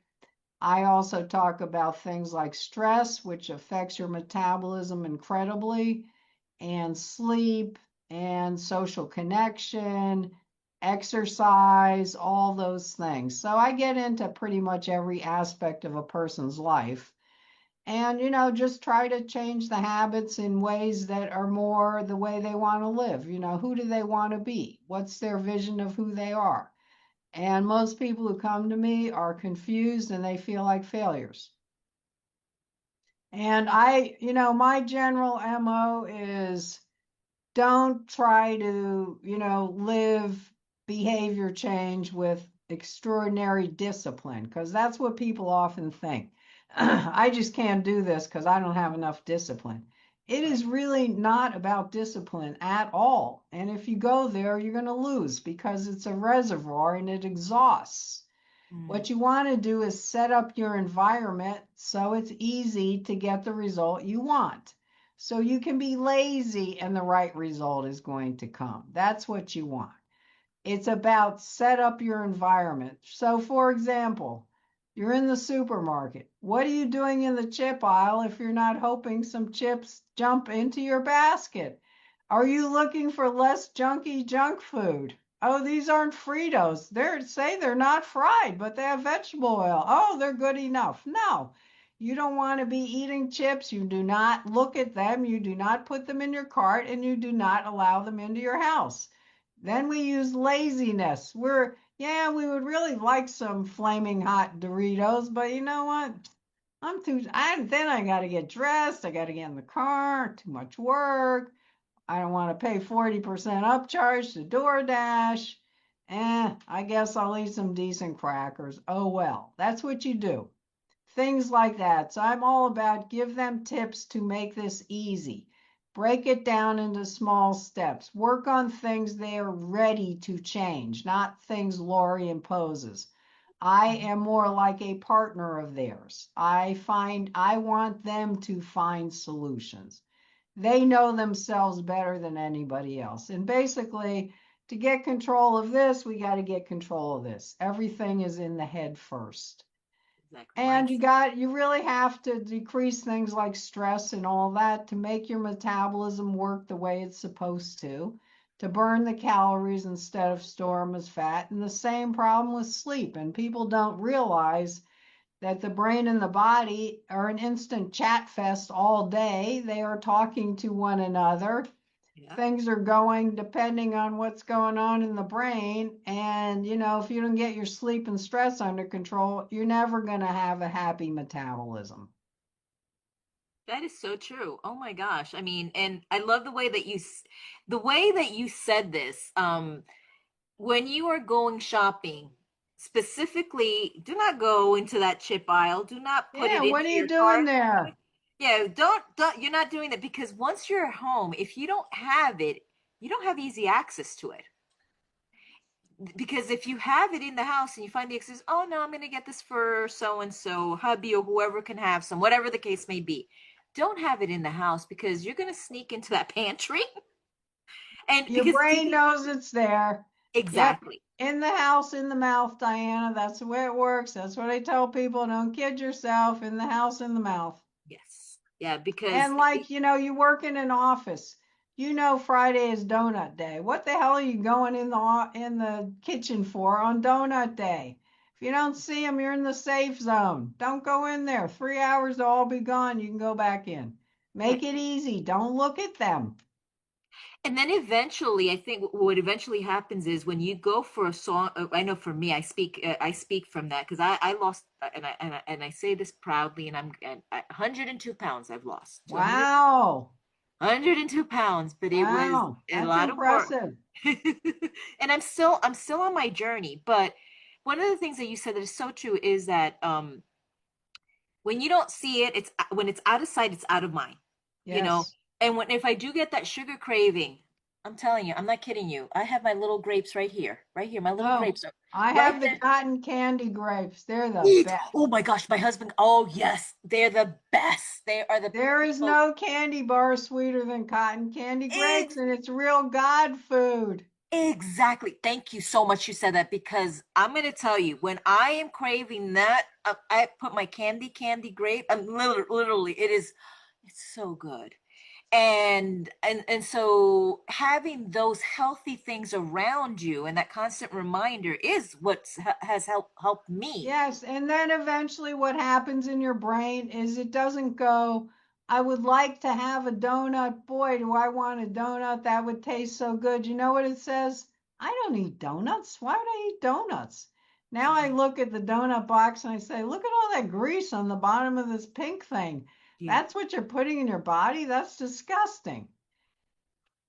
I also talk about things like stress, which affects your metabolism incredibly, and sleep and social connection, exercise, all those things. So I get into pretty much every aspect of a person's life and, just try to change the habits in ways that are more the way they want to live. Who do they want to be? What's their vision of who they are? And most people who come to me are confused and they feel like failures. And my general MO is don't try to, live behavior change with extraordinary discipline, because that's what people often think. I just can't do this because I don't have enough discipline. It Right. is really not about discipline at all. And if you go there, you're going to lose because it's a reservoir and it exhausts. Mm, What you want to do is set up your environment so it's easy to get the result you want. So you can be lazy and the right result is going to come. That's what you want. It's about set up your environment. So, for example, you're in the supermarket. What are you doing in the chip aisle if you're not hoping some chips jump into your basket? Are you looking for less junky junk food? Oh, these aren't Fritos. They're not fried, but they have vegetable oil. Oh, they're good enough. No, you don't want to be eating chips. You do not look at them. You do not put them in your cart, and you do not allow them into your house. Then we use laziness. Yeah, we would really like some flaming hot Doritos, but you know what? Then I got to get dressed. I got to get in the car. Too much work. I don't want to pay 40% upcharge to DoorDash. I guess I'll eat some decent crackers. Oh well, that's what you do. Things like that. So I'm all about give them tips to make this easy. Break it down into small steps. Work on things they are ready to change, not things Lorie imposes. I am more like a partner of theirs. I want them to find solutions. They know themselves better than anybody else. And basically, to get control of this, we got to get control of this. Everything is in the head first. Exactly. And you really have to decrease things like stress and all that to make your metabolism work the way it's supposed to burn the calories instead of store them as fat. And the same problem with sleep. And people don't realize that the brain and the body are an instant chat fest all day. They are talking to one another. Yeah. Things are going depending on what's going on in the brain. And, if you don't get your sleep and stress under control, you're never going to have a happy metabolism. That is so true. Oh my gosh. I mean, and I love the way that the way that you said this. When you are going shopping, specifically, do not go into that chip aisle. Do not put Yeah, it what into are you your doing cart. there? Yeah, don't, you're not doing that because once you're home, if you don't have it, you don't have easy access to it. Because if you have it in the house and you find the excuse, oh no, I'm going to get this for so and so, hubby or whoever can have some, whatever the case may be. Don't have it in the house because you're going to sneak into that pantry. And Your because brain knows it's there. Yep. exactly. In the house, in the mouth, Diana. That's the way it works. That's what I tell people. Don't kid yourself. In the house, in the mouth. Yes. Yeah, because And like, you work in an office. Friday is donut day. What the hell are you going in the kitchen for on donut day? If you don't see them, you're in the safe zone. Don't go in there. 3 hours to all be gone. You can go back in. Make right. it easy. Don't look at them. And then eventually, I think what eventually happens is when you go for a song. I know for me, I speak from that because I lost, and I say this proudly, and I'm 102 pounds I've lost to 100, Wow. 102 pounds, but it was Wow. a That's lot of work. impressive. And I'm still on my journey. But one of the things that you said that is so true is that when you don't see it, it's when it's out of sight, it's out of mind, you know. Yes. And when if I do get that sugar craving, I'm telling you, I'm not kidding you. I have my little grapes right here, my little Oh, grapes are I right have the there. cotton candy grapes. They're the Eat. Oh best. my gosh, my husband. Oh yes, they're the best. They are the There is most no candy bar sweeter than cotton candy grapes, ex- and it's real God food. exactly. Thank you so much. You said that because I'm gonna tell you when I am craving that, I put my candy grape. I'm literally, it's so good. And so having those healthy things around you and that constant reminder is what has helped me. Yes, and then eventually what happens in your brain is it doesn't go, I would like to have a donut. Boy, do I want a donut. That would taste so good. You know what it says? I don't eat donuts. Why would I eat donuts? Now I look at the donut box and I say, look at all that grease on the bottom of this pink thing. Yeah, That's what you're putting in your body? That's disgusting.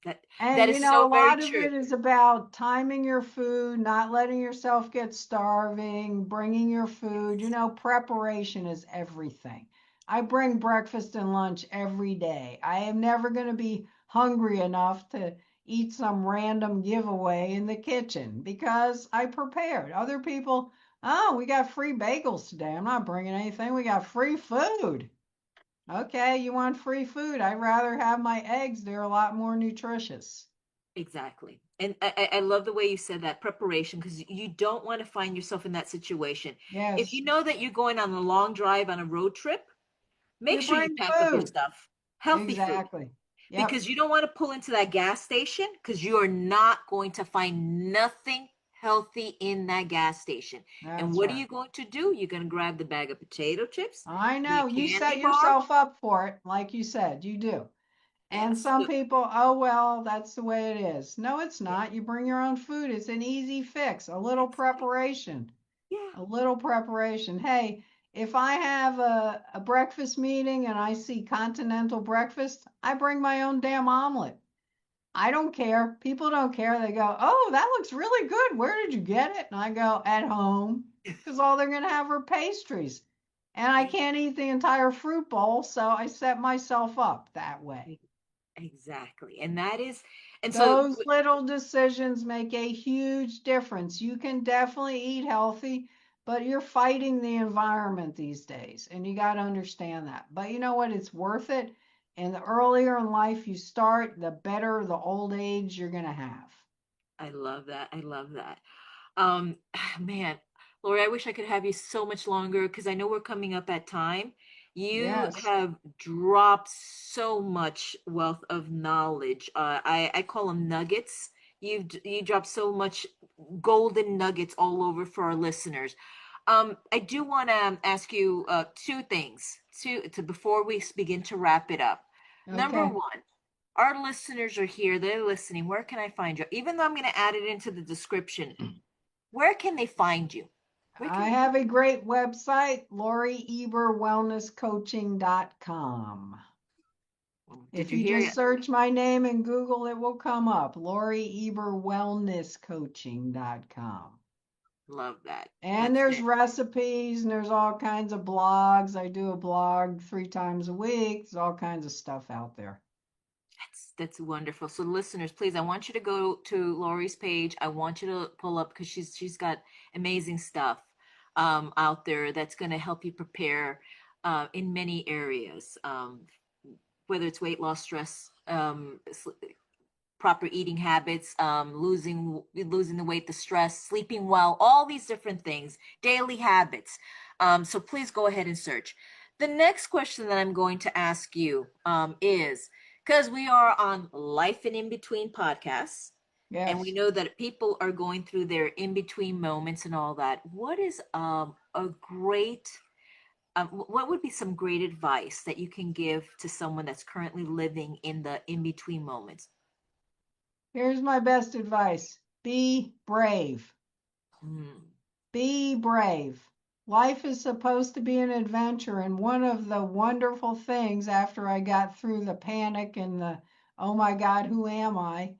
that And that is a so very lot of true. it is about timing your food, not letting yourself get starving, bringing your food. Yes. Preparation is everything. I bring breakfast and lunch every day. I am never going to be hungry enough to eat some random giveaway in the kitchen because I prepared. Other people, oh, we got free bagels today. I'm not bringing anything. We got free food. Okay, you want free food? I'd rather have my eggs. They're a lot more nutritious. Exactly. And I love the way you said that preparation because you don't want to find yourself in that situation. If Yes, you know that you're going on a long drive on a road trip, make you sure you bring pack up your food. stuff. Healthy food. Exactly. Yep, because you don't want to pull into that gas station because you are not going to find nothing healthy in that gas station. And that's what are right. you going to do? You're going to grab the bag of potato chips, I the know you candy set bar. yourself up for it, like you said, you do. And Yes. some people, oh, well, that's the way it is. No, it's Yeah. not. You bring your own food. It's an easy fix, a little Exactly. preparation, Yeah. a little preparation. Hey, if I have a breakfast meeting and I see continental breakfast, I bring my own damn omelet. I don't care. People don't care. They go, oh, that looks really good. Where did you get it? And I go, at home, because all they're going to have are pastries. And I can't eat the entire fruit bowl, so I set myself up that way. Exactly. And that is, and so Those little decisions make a huge difference. You can definitely eat healthy, but you're fighting the environment these days, and you got to understand that. But you know what? It's worth it. And the earlier in life you start, the better the old age you're going to have. I love that. I love that. Man, Lori, I wish I could have you so much longer because I know we're coming up at time. You Yes. have dropped so much wealth of knowledge. I call them nuggets. You dropped so much golden nuggets all over for our listeners. I do want to ask you two things to before we begin to wrap it up. Number Okay. one, our listeners are here, they're listening. Where can I find you? Even though I'm going to add it into the description, where can they find you? Where can I they have a great website, LorieEberWellnessCoaching.com. Did If you you hear just it? search my name in Google, it will come up, LorieEberWellnessCoaching.com. Love that. And That's there's it. recipes and there's all kinds of blogs. I do a blog 3 times a week. There's all kinds of stuff out there. That's wonderful. So listeners, please, I want you to go to Lori's page. I want you to pull up because she's got amazing stuff out there that's going to help you prepare in many areas, whether it's weight loss, stress, proper eating habits, losing the weight, the stress, sleeping well, all these different things, daily habits. So please go ahead and search. The next question that I'm going to ask you is because we are on Life and In Between podcasts, and we Yes. know that people are going through their in between moments and all that. What is a great what would be some great advice that you can give to someone that's currently living in the in between moments? Here's my best advice. Be brave. Hmm. Be brave. Life is supposed to be an adventure. And one of the wonderful things after I got through the panic and the, oh my God, who am I,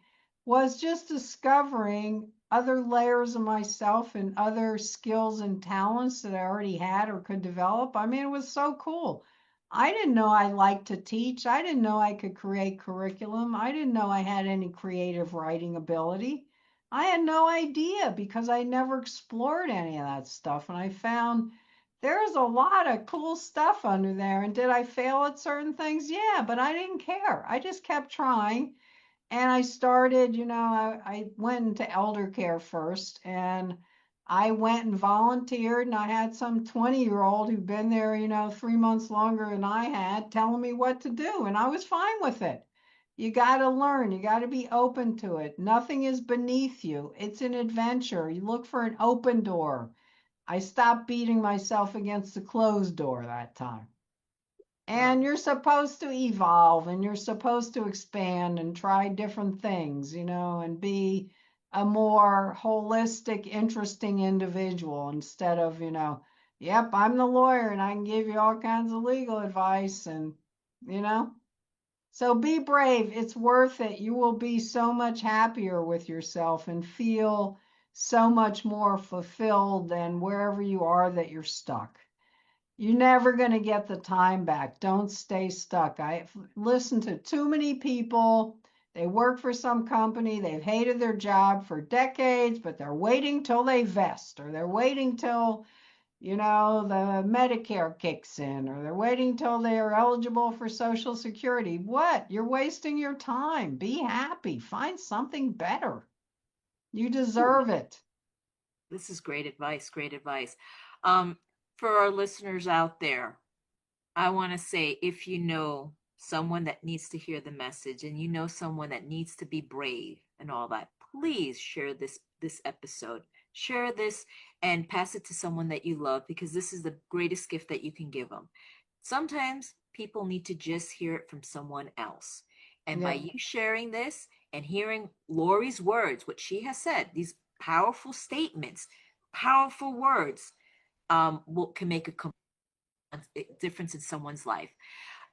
was just discovering other layers of myself and other skills and talents that I already had or could develop. I mean, it was so cool. I didn't know I liked to teach. I didn't know I could create curriculum. I didn't know I had any creative writing ability. I had no idea because I never explored any of that stuff. And I found there's a lot of cool stuff under there. And did I fail at certain things? Yeah, but I didn't care. I just kept trying. And I started, I went into elder care first and I went and volunteered. And I had some 20-year-old who'd been there, 3 months longer than I had telling me what to do. And I was fine with it. You got to learn. You got to be open to it. Nothing is beneath you. It's an adventure. You look for an open door. I stopped beating myself against the closed door that time. Love And you're supposed to evolve and you're supposed to expand and try different things, and be a more holistic, interesting individual instead of, yep, I'm the lawyer and I can give you all kinds of legal advice and, you know. So be brave. It's worth it. You will be so much happier with yourself and feel so much more fulfilled than wherever you are that you're stuck. You're never going to get the time back. Don't stay stuck. I listen to too many people. They work for some company. They've hated their job for decades, but they're waiting till they vest or they're waiting till the Medicare kicks in, or they're waiting till they are eligible for Social Security. What? You're wasting your time. Be happy. Find something better. You Ooh, deserve it. this is great advice. Great advice. Um, for our listeners out there, I want to say if you know someone that needs to hear the message, and you know someone that needs to be brave and all that, please share this episode. Share this and pass it to someone that you love, because this is the greatest gift that you can give them. Sometimes people need to just hear it from someone else. And by Yeah. you sharing this and hearing Lorie's words, what she has said, these powerful statements, powerful words, can make a difference in someone's life.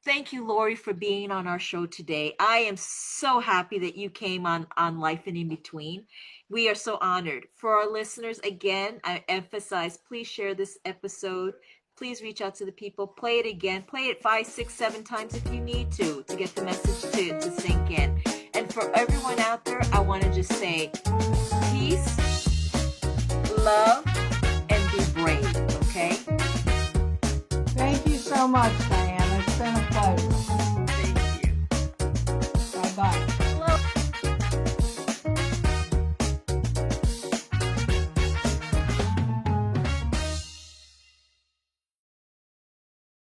Thank you, Lorie, for being on our show today. I am so happy that you came on Life and In Between. We are so honored. For our listeners, again, I emphasize, please share this episode. Please reach out to the people. Play it again. Play it 5, 6, 7 times if you need to get the message to sink in. And for everyone out there, I want to just say peace, love, and be brave, okay? Thank you so much.